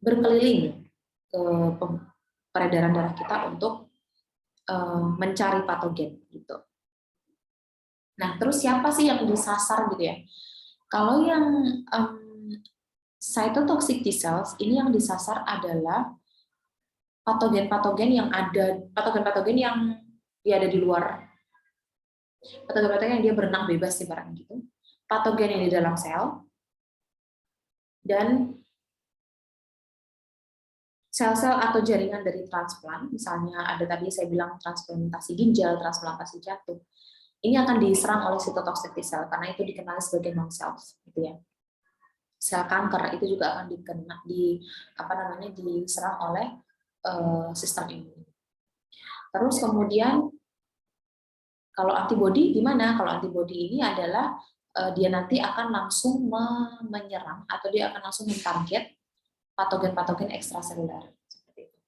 berkeliling ke peredaran darah kita untuk mencari patogen gitu. Nah, terus siapa sih yang disasar gitu ya? Kalau yang Cytotoxic T cells ini yang disasar adalah patogen-patogen yang dia ada di luar, patogen-patogen yang dia berenang bebas ibaratnya gitu, patogen yang di dalam sel, dan sel-sel atau jaringan dari transplant, misalnya ada tadi saya bilang transplantasi ginjal, transplantasi jantung, ini akan diserang oleh cytotoxic T cell karena itu dikenal sebagai non cells, gitu ya. Sel kanker itu juga akan diserang oleh sistem imun. Terus kemudian kalau antibodi gimana? Kalau antibodi ini adalah dia nanti akan langsung menyerang atau dia akan langsung mentarget patogen-patogen ekstraseluler. Seperti itu.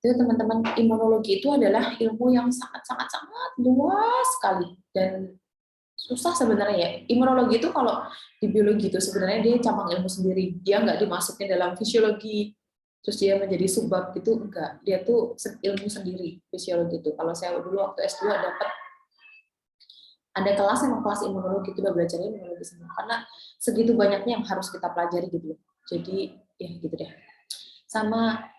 Jadi teman-teman, imunologi itu adalah ilmu yang sangat luas sekali dan susah sebenarnya ya. Imunologi itu kalau di biologi itu sebenarnya dia cabang ilmu sendiri. Dia nggak dimasukin dalam fisiologi, terus dia menjadi subbab gitu, enggak. Dia tuh ilmu sendiri, fisiologi itu. Kalau saya dulu waktu S2 dapat ada kelas emang kelas imunologi, itu udah belajar imunologi semua. Karena segitu banyaknya yang harus kita pelajari gitu. Jadi ya gitu deh. Sama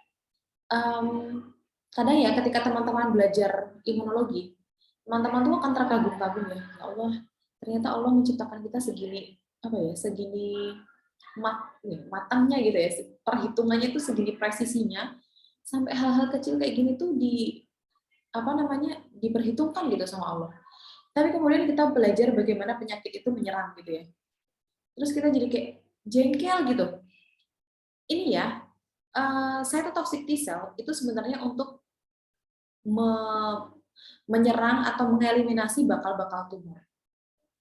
kadang ya ketika teman-teman belajar imunologi, teman-teman tuh akan terkagum-kagum ya Allah, ternyata Allah menciptakan kita segini matangnya gitu ya, perhitungannya itu segini presisinya, sampai hal-hal kecil kayak gini tuh diperhitungkan gitu sama Allah. Tapi kemudian kita belajar bagaimana penyakit itu menyerang gitu ya, terus kita jadi kayak jengkel gitu. Ini ya, cytotoxic T cell itu sebenarnya untuk menyerang atau mengeliminasi bakal-bakal tumor.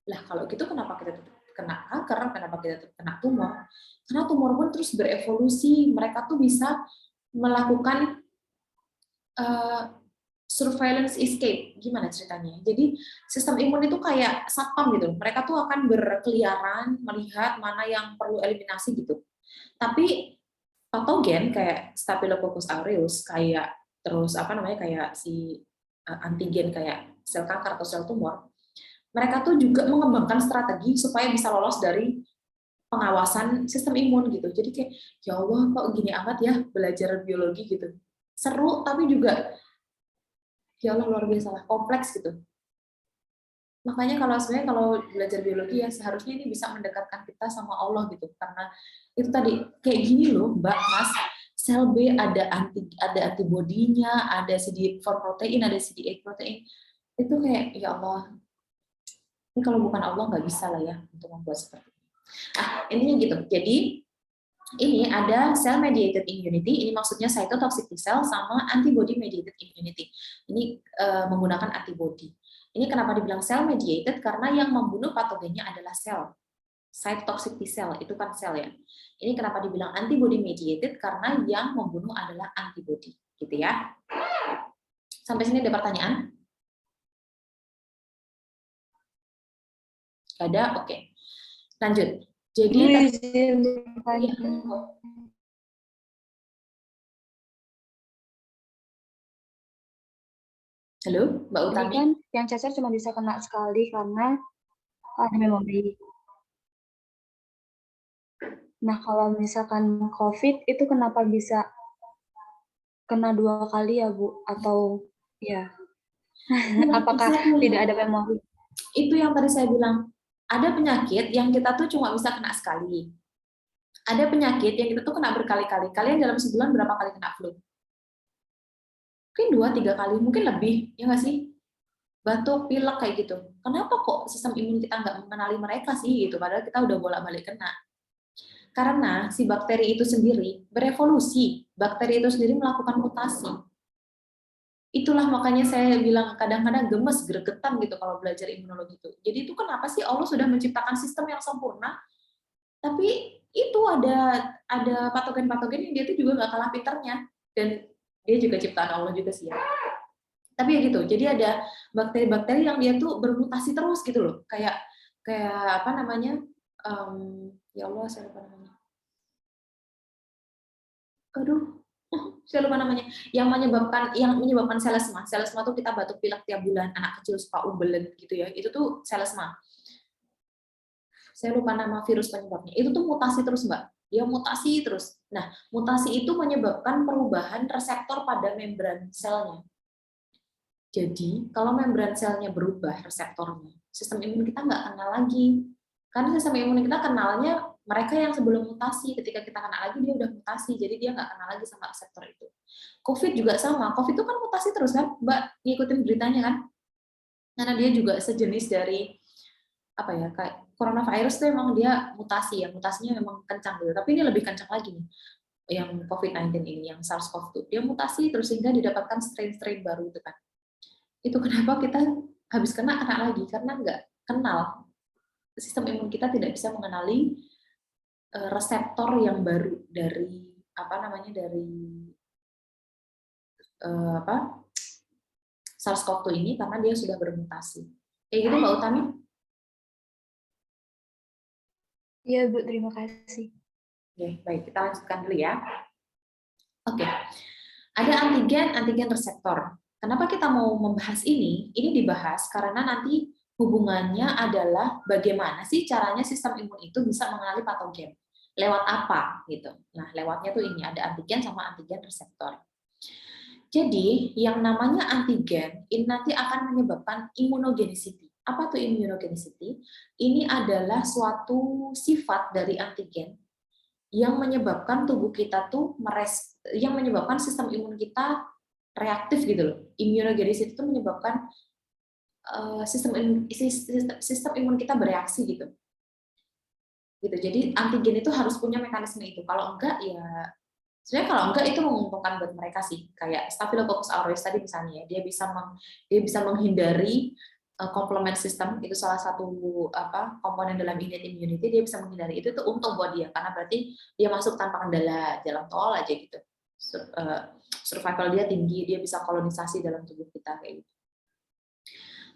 Lah kalau gitu kenapa kita kena kanker, kenapa kita kena tumor? Karena tumor pun terus berevolusi, mereka tuh bisa melakukan surveillance escape. Gimana ceritanya? Jadi sistem imun itu kayak satpam gitu, mereka tuh akan berkeliaran, melihat mana yang perlu eliminasi gitu. Tapi patogen kayak Staphylococcus aureus, kayak kayak si antigen kayak sel kanker atau sel tumor, mereka tuh juga mengembangkan strategi supaya bisa lolos dari pengawasan sistem imun gitu. Jadi kayak ya Allah kok gini amat ya belajar biologi gitu. Seru tapi juga ya Allah luar biasa lah, kompleks gitu. Makanya kalau belajar biologi ya seharusnya ini bisa mendekatkan kita sama Allah gitu. Karena itu tadi kayak gini loh, Mbak, Mas, sel B ada antibodinya, ada CD4 protein, ada CD8 protein. Itu kayak ya Allah. Ini kalau bukan Allah nggak bisa lah ya untuk membuat seperti ini. Intinya gitu. Jadi ini ada cell mediated immunity, ini maksudnya cytotoxic T cell sama antibody mediated immunity. Ini menggunakan antibody. Ini kenapa dibilang cell mediated? Karena yang membunuh patogennya adalah sel. Cytotoxic T cell itu kan sel ya. Ini kenapa dibilang antibody mediated? Karena yang membunuh adalah antibody, gitu ya. Sampai sini ada pertanyaan? Ada, oke. Lanjut. Jadi halo, Mbak Utami. Jadi kan yang cacar cuma bisa kena sekali karena ada memori. Nah, kalau misalkan COVID itu kenapa bisa kena 2 kali ya, Bu? Atau ya? Apakah tidak ada memori? Itu yang tadi saya bilang, ada penyakit yang kita tuh cuma bisa kena sekali. Ada penyakit yang kita tuh kena berkali-kali. Kalian dalam sebulan berapa kali kena flu? Mungkin 2-3 kali, mungkin lebih, ya nggak sih? Batuk, pilek kayak gitu. Kenapa kok sistem imun kita nggak mengenali mereka sih gitu? Padahal kita udah bolak-balik kena. Karena si bakteri itu sendiri berevolusi. Bakteri itu sendiri melakukan mutasi. Itulah makanya saya bilang kadang-kadang gemes, gregetan gitu kalau belajar imunologi itu. Jadi itu kenapa sih Allah sudah menciptakan sistem yang sempurna, tapi itu ada patogen-patogen yang dia tuh juga nggak kalah pinternya, dan dia juga ciptaan Allah juga sih ya. Tapi ya gitu, jadi ada bakteri-bakteri yang dia tuh bermutasi terus gitu loh, kayak apa namanya, ya Allah saya lupa namanya. Aduh, saya lupa namanya. Yang menyebabkan selesma. Selesma tuh kita batuk pilek tiap bulan, anak kecil suka umbelen gitu ya. Itu tuh selesma. saya lupa nama virus penyebabnya. Itu tuh mutasi terus, Mbak. Dia mutasi terus. Nah, mutasi itu menyebabkan perubahan reseptor pada membran selnya. Jadi, kalau membran selnya berubah reseptornya, sistem imun kita nggak kenal lagi. Karena sistem imun kita kenalnya mereka yang sebelum mutasi. Ketika kita kenal lagi, dia udah mutasi. Jadi, dia nggak kenal lagi sama reseptor itu. COVID juga sama. COVID itu kan mutasi terus kan, Mbak? Ngikutin beritanya kan? Karena dia juga sejenis dari apa ya, kayak coronavirus itu memang dia mutasi ya, mutasinya memang kencang gitu. Tapi ini lebih kencang lagi nih, yang COVID-19 ini, yang SARS-CoV-2. Dia mutasi terus sehingga didapatkan strain-strain baru itu kan. Itu kenapa kita habis kena lagi, karena nggak kenal. Sistem imun kita tidak bisa mengenali reseptor yang baru dari apa namanya, dari SARS-CoV-2 ini karena dia sudah bermutasi. Kayak gitu Mbak Utami? Iya, Bu, terima kasih. Oke, baik, kita lanjutkan dulu ya. Oke. Ada antigen reseptor. Kenapa kita mau membahas ini? Ini dibahas karena nanti hubungannya adalah bagaimana sih caranya sistem imun itu bisa mengenali patogen. Lewat apa gitu. Nah, lewatnya tuh ini ada antigen sama antigen reseptor. Jadi, yang namanya antigen ini nanti akan menyebabkan immunogenicity. Apa tuh immunogenicity? Ini adalah suatu sifat dari antigen yang menyebabkan tubuh kita tuh yang menyebabkan sistem imun kita reaktif gitu loh. Immunogenicity itu menyebabkan sistem imun kita bereaksi gitu. Gitu. Jadi antigen itu harus punya mekanisme itu. Kalau enggak ya sebenarnya kalau enggak itu menguntungkan buat mereka sih. Kayak Staphylococcus aureus tadi misalnya, dia bisa menghindari complement system, itu salah satu komponen dalam innate immunity, dia bisa menghindari itu tuh untung buat dia karena berarti dia masuk tanpa kendala, jalan tol aja gitu. Survival dia tinggi, dia bisa kolonisasi dalam tubuh kita kayak gitu.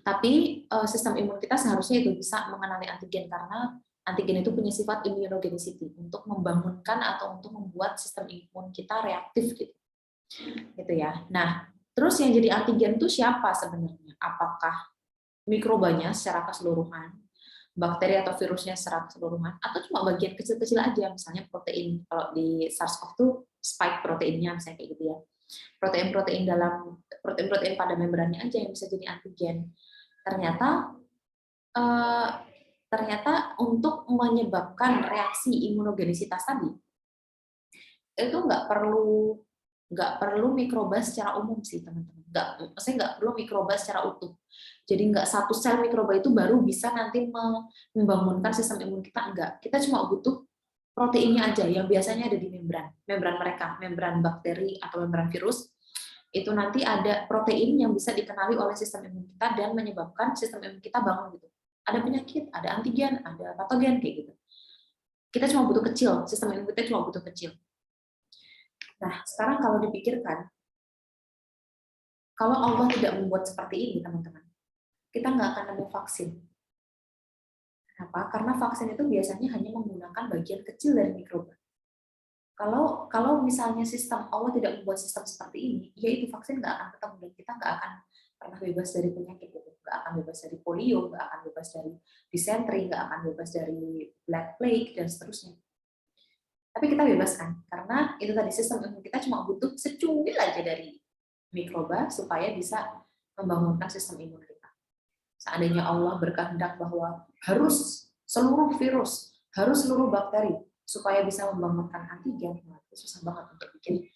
Tapi sistem imun kita seharusnya itu bisa mengenali antigen karena antigen itu punya sifat immunogenicity untuk membangunkan atau untuk membuat sistem imun kita reaktif gitu ya. Nah, terus yang jadi antigen itu siapa sebenarnya? Apakah mikrobanya secara keseluruhan, bakteri atau virusnya secara keseluruhan, atau cuma bagian kecil-kecil aja, misalnya protein. Kalau di SARS-CoV itu spike proteinnya misalnya kayak gitu ya. Protein pada membrannya aja yang bisa jadi antigen. Ternyata untuk menyebabkan reaksi imunogenisitas tadi itu nggak perlu mikroba secara umum sih teman-teman. Maksudnya nggak perlu mikroba secara utuh. Jadi nggak satu sel mikroba itu baru bisa nanti membangunkan sistem imun kita, enggak. Kita cuma butuh proteinnya aja yang biasanya ada di membran bakteri atau membran virus. Itu nanti ada protein yang bisa dikenali oleh sistem imun kita dan menyebabkan sistem imun kita bangun gitu. Ada penyakit, ada antigen, ada patogen kayak gitu. Kita cuma butuh kecil, sistem imun kita cuma butuh kecil. Nah, sekarang kalau dipikirkan, kalau Allah tidak membuat seperti ini, teman-teman, kita nggak akan nemu vaksin. Kenapa? Karena vaksin itu biasanya hanya menggunakan bagian kecil dari mikroba. Kalau misalnya sistem Allah tidak membuat sistem seperti ini, ya itu vaksin nggak akan ketemu dan kita nggak akan pernah bebas dari penyakit itu, nggak akan bebas dari polio, nggak akan bebas dari dysentery, nggak akan bebas dari black plague dan seterusnya. Tapi kita bebas kan, karena itu tadi sistem imun kita cuma butuh secuil aja dari mikroba supaya bisa membangunkan sistem imun kita. Seandainya Allah berkehendak bahwa harus seluruh virus, harus seluruh bakteri supaya bisa membangunkan antigen, itu susah banget untuk bikin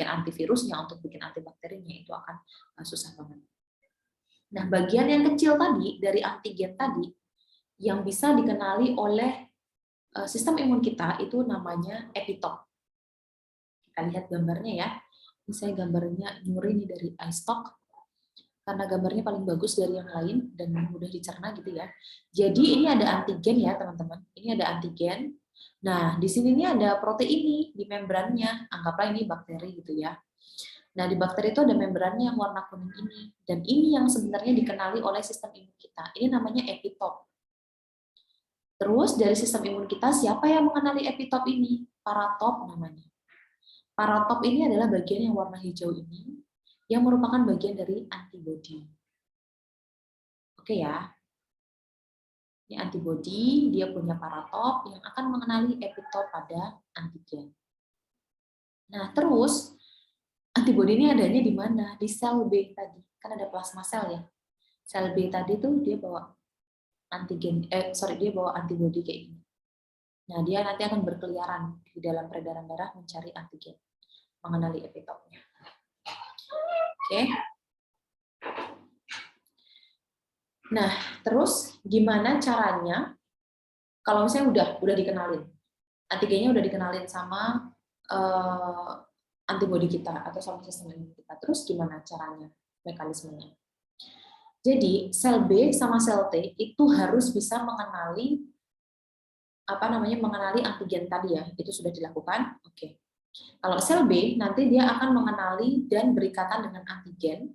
antivirusnya, untuk bikin antibakterinya, itu akan susah banget. Nah, bagian yang kecil tadi dari antigen tadi yang bisa dikenali oleh sistem imun kita itu namanya epitop. Kita lihat gambarnya ya. Ini saya gambarnya nyuri nih dari iStock karena gambarnya paling bagus dari yang lain dan mudah dicerna gitu ya. Jadi ini ada antigen ya teman-teman. Ini ada antigen. Nah, di sini ini ada protein nih di membrannya. Anggaplah ini bakteri gitu ya. Nah, di bakteri itu ada membrannya yang warna kuning ini. Dan ini yang sebenarnya dikenali oleh sistem imun kita. Ini namanya epitop. Terus dari sistem imun kita, siapa yang mengenali epitop ini? Paratop namanya. Paratop ini adalah bagian yang warna hijau ini, yang merupakan bagian dari antibodi. Oke ya. Ini antibody, dia punya paratop yang akan mengenali epitop pada antigen. Nah, terus antibody ini adanya di mana? Di sel B tadi. Kan ada plasma sel ya. Sel B tadi tuh dia bawa dia bawa antibody kayak gini. Nah, dia nanti akan berkeliaran di dalam peredaran darah mencari antigen, mengenali epitopnya. Oke. Nah, terus gimana caranya kalau misalnya udah dikenalin, antigennya udah dikenalin sama antibody kita atau sama sistem imun kita. Terus gimana caranya, mekanismenya? Jadi sel B sama sel T itu harus bisa mengenali mengenali antigen tadi ya, itu sudah dilakukan. Oke. Kalau sel B nanti dia akan mengenali dan berikatan dengan antigen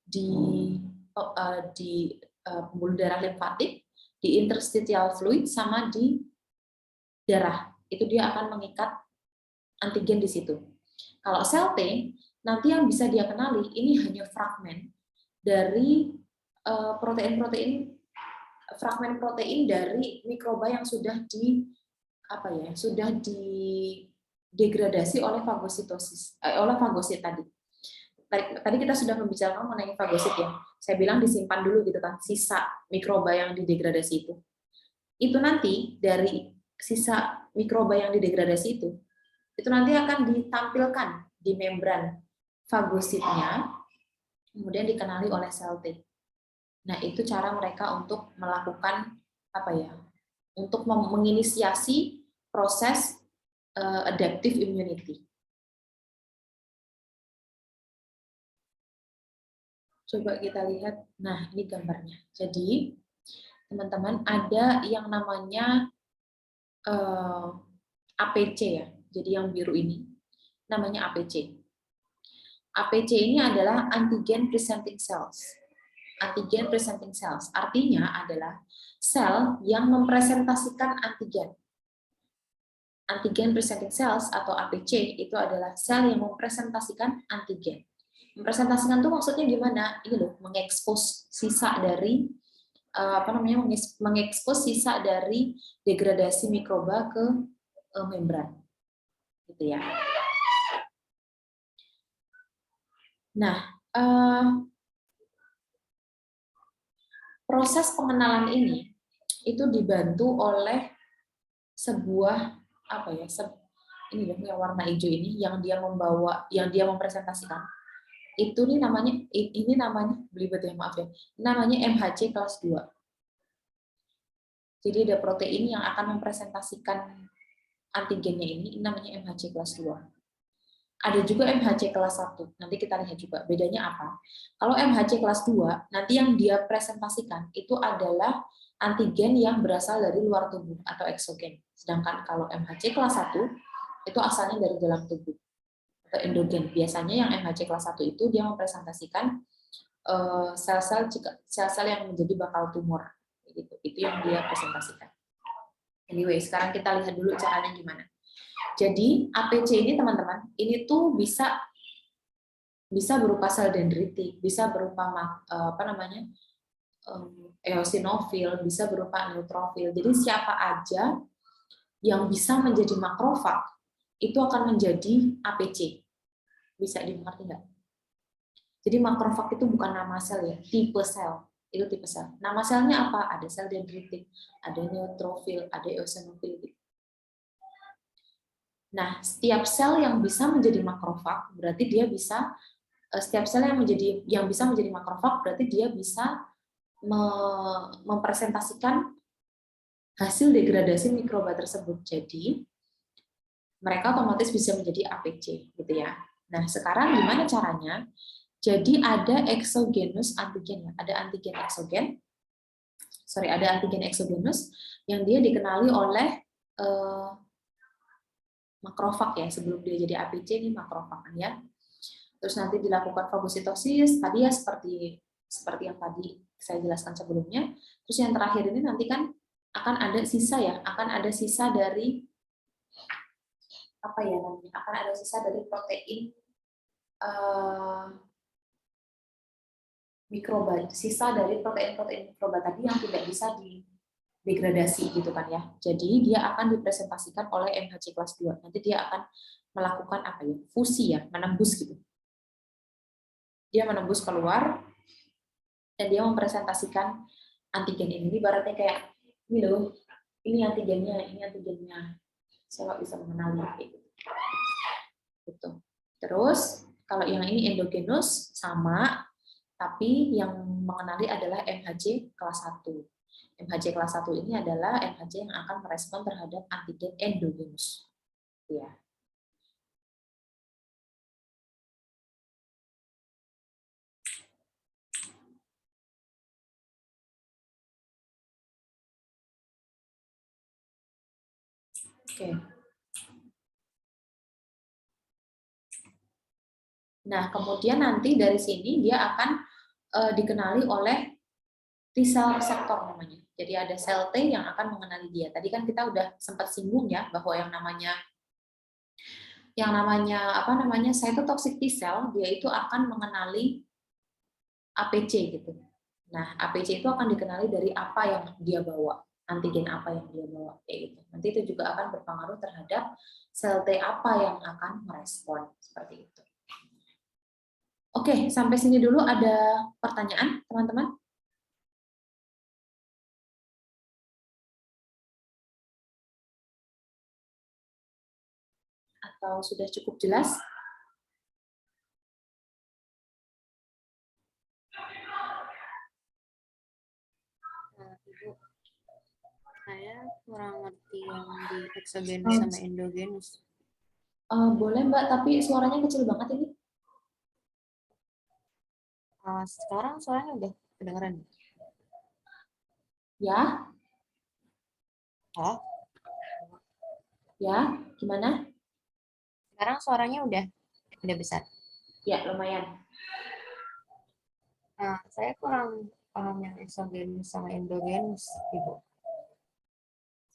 di pembuluh darah limfatik, di interstitial fluid sama di darah. Itu dia akan mengikat antigen di situ. Kalau sel T nanti yang bisa dia kenali ini hanya fragmen dari fragmen protein dari mikroba yang sudah degradasi oleh oleh fagosit tadi. Tadi kita sudah membicarakan mengenai fagosit ya. Saya bilang disimpan dulu gitu kan, sisa mikroba yang didegradasi itu. Itu nanti dari sisa mikroba yang didegradasi itu nanti akan ditampilkan di membran fagositnya, kemudian dikenali oleh sel T. Nah, itu cara mereka untuk melakukan untuk menginisiasi proses adaptive immunity. Coba kita lihat, nah ini gambarnya. Jadi, teman-teman ada yang namanya APC ya, jadi yang biru ini namanya APC. APC ini adalah antigen presenting cells. Antigen presenting cells artinya adalah sel yang mempresentasikan antigen. Antigen presenting cells atau APC itu adalah sel yang mempresentasikan antigen. Mempresentasikan itu maksudnya gimana? Ini loh, mengekspos sisa dari mengekspos sisa dari degradasi mikroba ke membran, gitu ya. Nah, proses pengenalan ini itu dibantu oleh sebuah ini yang warna hijau ini yang dia mempresentasikan. Ini namanya belibet ya, maaf ya. Namanya MHC kelas 2. Jadi ada protein yang akan mempresentasikan antigennya ini namanya MHC kelas 2. Ada juga MHC kelas 1. Nanti kita lihat juga bedanya apa. Kalau MHC kelas 2, nanti yang dia presentasikan itu adalah antigen yang berasal dari luar tubuh atau eksogen. Sedangkan kalau MHC kelas 1 itu asalnya dari dalam tubuh atau endogen. Biasanya yang MHC kelas 1 itu dia mempresentasikan sel-sel yang menjadi bakal tumor. Gitu. Itu yang dia presentasikan. Anyway, sekarang kita lihat dulu caranya gimana. Jadi APC ini teman-teman, ini tuh bisa berupa sel dendritik, bisa berupa eosinofil, bisa berupa neutrofil. Jadi siapa aja yang bisa menjadi makrofag itu akan menjadi APC. Bisa dimengerti nggak? Jadi makrofag itu bukan nama sel ya, tipe sel. Itu tipe sel. Nama selnya apa? Ada sel dendritik, ada neutrofil, ada eosinofil. Nah, setiap sel yang bisa menjadi makrofag berarti dia bisa bisa menjadi makrofag berarti dia bisa mempresentasikan hasil degradasi mikroba tersebut. Jadi mereka otomatis bisa menjadi APC gitu ya. Nah, sekarang gimana caranya? Jadi ada exogenous antigen ya, ada antigen exogenous yang dia dikenali oleh makrofag ya, sebelum dia jadi APC ini makrofag ya. Terus nanti dilakukan fagositosis tadi ya seperti yang tadi saya jelaskan sebelumnya. Terus yang terakhir ini nanti kan akan ada sisa dari akan ada sisa dari protein mikroba, sisa dari protein mikroba tadi yang tidak bisa degradasi gitu kan ya. Jadi dia akan dipresentasikan oleh MHC kelas 2. Nanti dia akan melakukan apa ya? Fusi ya, menembus gitu. Dia menembus keluar dan dia mempresentasikan antigen ini. Ini ibaratnya kayak ini loh, ini antigennya, ini antigennya. Saya nggak bisa mengenali kayak gitu. Terus kalau yang ini endogenus sama, tapi yang mengenali adalah MHC kelas 1. MHC kelas 1 ini adalah MHC yang akan merespon terhadap antigen endogenus. Ya. Oke. Nah, kemudian nanti dari sini dia akan dikenali oleh T-cell reseptor namanya. Jadi ada sel T yang akan mengenali dia. Tadi kan kita udah sempat singgung ya bahwa yang namanya apa namanya cytotoxic T-cell dia itu akan mengenali APC gitu. Nah, APC itu akan dikenali dari apa yang dia bawa, antigen apa yang dia bawa kayak gitu. Nanti itu juga akan berpengaruh terhadap sel T apa yang akan merespon seperti itu. Oke, sampai sini dulu ada pertanyaan, teman-teman? Atau sudah cukup jelas? Ibu, saya kurang ngerti yang di eksogenus sama endogenus. Boleh Mbak, tapi suaranya kecil banget ini. Sekarang suaranya udah kedengeran. Ya, Oh, ya, gimana? sekarang suaranya udah besar. Ya, lumayan. Saya kurang paham yang eksogenus sama endogenus, Ibu.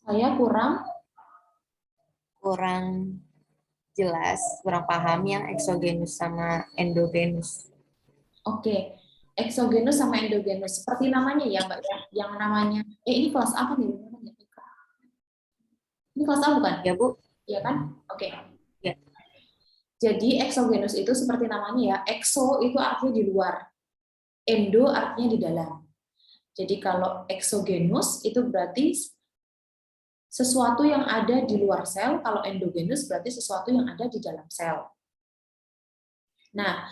Saya Kurang jelas, kurang paham yang eksogenus sama endogenus. Oke. Eksogenus sama endogenus. Seperti namanya ya, Mbak ya. Yang namanya ini kelas apa nih? Ini kelas A bukan? Ya, Bu? Iya kan? Oke. Ya. Jadi eksogenus itu seperti namanya ya. Exo itu artinya di luar. Endo artinya di dalam. Jadi kalau eksogenus itu berarti sesuatu yang ada di luar sel, kalau endogenus berarti sesuatu yang ada di dalam sel. Nah,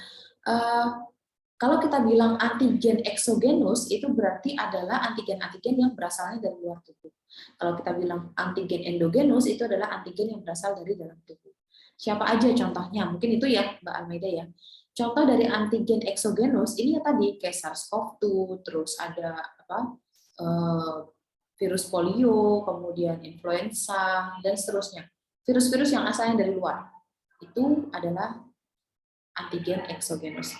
kalau kita bilang antigen eksogenus, itu berarti adalah antigen-antigen yang berasalnya dari luar tubuh. Kalau kita bilang antigen endogenus, itu adalah antigen yang berasal dari dalam tubuh. Siapa aja contohnya? Mungkin itu ya, Mbak Almeida ya. Contoh dari antigen eksogenus, ini ya tadi, kayak SARS-CoV-2, terus ada virus polio, kemudian influenza, dan seterusnya. Virus-virus yang asalnya dari luar. Itu adalah antigen eksogenus.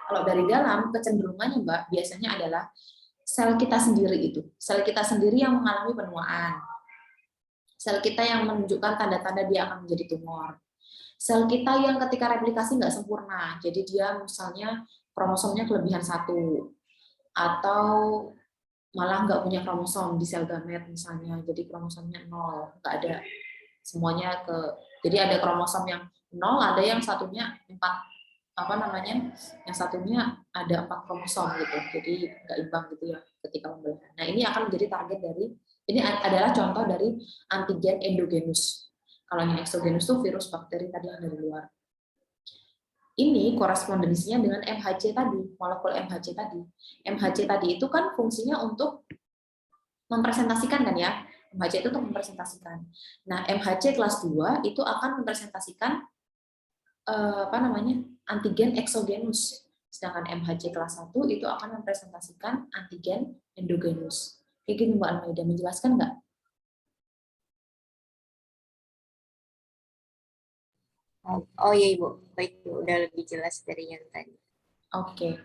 Kalau dari dalam, kecenderungannya Mbak, biasanya adalah sel kita sendiri itu. Sel kita sendiri yang mengalami penuaan. Sel kita yang menunjukkan tanda-tanda dia akan menjadi tumor. Sel kita yang ketika replikasi nggak sempurna, jadi dia misalnya kromosomnya kelebihan 1, atau malah nggak punya kromosom di sel gamet misalnya, jadi kromosomnya 0, nggak ada. Semuanya jadi ada kromosom yang 0, ada yang satunya 4, apa namanya, yang satunya ada 4 kromosom gitu, jadi nggak imbang gitu ya ketika membelah. Nah ini akan menjadi target dari, ini adalah contoh dari antigen endogenus. Kalau yang eksogenus itu virus bakteri tadi yang dari luar. Ini korespondensinya dengan MHC tadi, molekul MHC tadi. MHC tadi itu kan fungsinya untuk mempresentasikan kan ya, MHC itu untuk mempresentasikan. Nah MHC kelas 2 itu akan mempresentasikan apa namanya, antigen eksogenus. Sedangkan MHC kelas 1 itu akan mempresentasikan antigen endogenus. Kayak gini Mbak Almeida, menjelaskan nggak? Oh iya, Ibu. Baik, Bu. Udah lebih jelas dari yang tadi. Oke.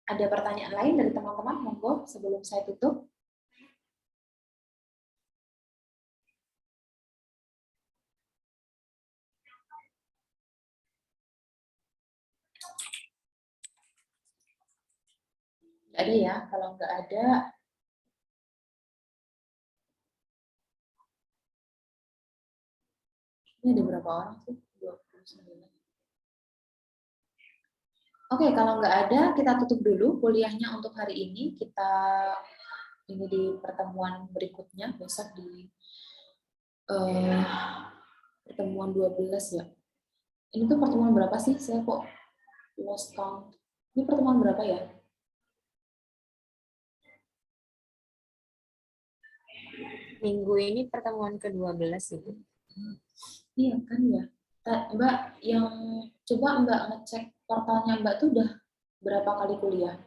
Ada pertanyaan lain dari teman-teman? Monggo sebelum saya tutup. Nggak ada ya? Kalau nggak ada, Ini ada berapa orang sih? 29. Oke, kalau nggak ada, kita tutup dulu kuliahnya untuk hari ini. Kita ini di pertemuan berikutnya, besok di pertemuan 12 ya. Ini tuh pertemuan berapa sih? Saya kok lost count. Ini pertemuan berapa ya? Minggu ini pertemuan ke-12 Ibu. Iya kan ya. Mbak, yang coba Mbak ngecek portalnya Mbak tuh udah berapa kali kuliah?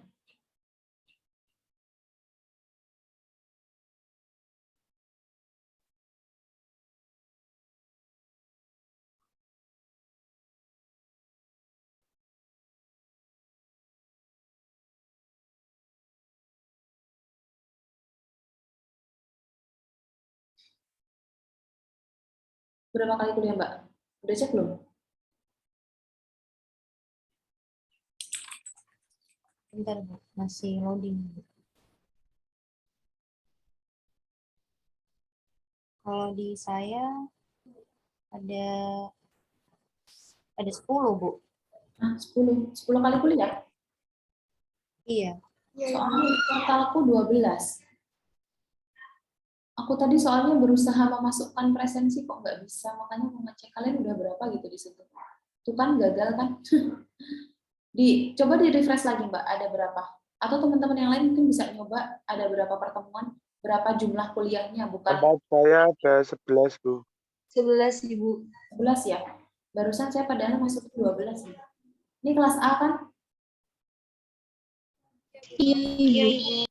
Berapa kali kuliah Mbak? Udah cek belum? Bentar, Bu. Masih loading. Kalau di saya ada 10, Bu. Nah, 10 kali kuliah. Iya. Soalnya portalku 12. Aku tadi soalnya berusaha memasukkan presensi kok nggak bisa, makanya mau ngecek kalian udah berapa gitu di situ. Tuh kan gagal kan? Coba di refresh lagi Mbak, ada berapa? Atau teman-teman yang lain mungkin bisa nyoba ada berapa pertemuan, berapa jumlah kuliahnya, bukan Tempat saya ada 11, Bu. 11 Ibu. 11 ya. Barusan saya padahal masuk 12 gitu. Ini kelas A kan? Iya Ibu.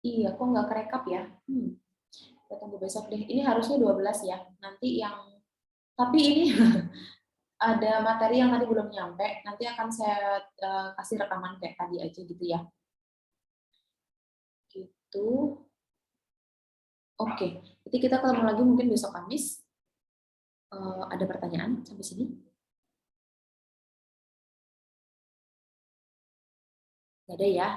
Iya, kok nggak kerekap ya? Kita tunggu besok deh. Ini harusnya 12 ya. Nanti tapi ini ada materi yang tadi belum nyampe. Nanti akan saya kasih rekaman kayak tadi aja gitu ya. Gitu. Oke, jadi kita ketemu lagi mungkin besok Kamis. Ada pertanyaan sampai sini? Nggak ada ya?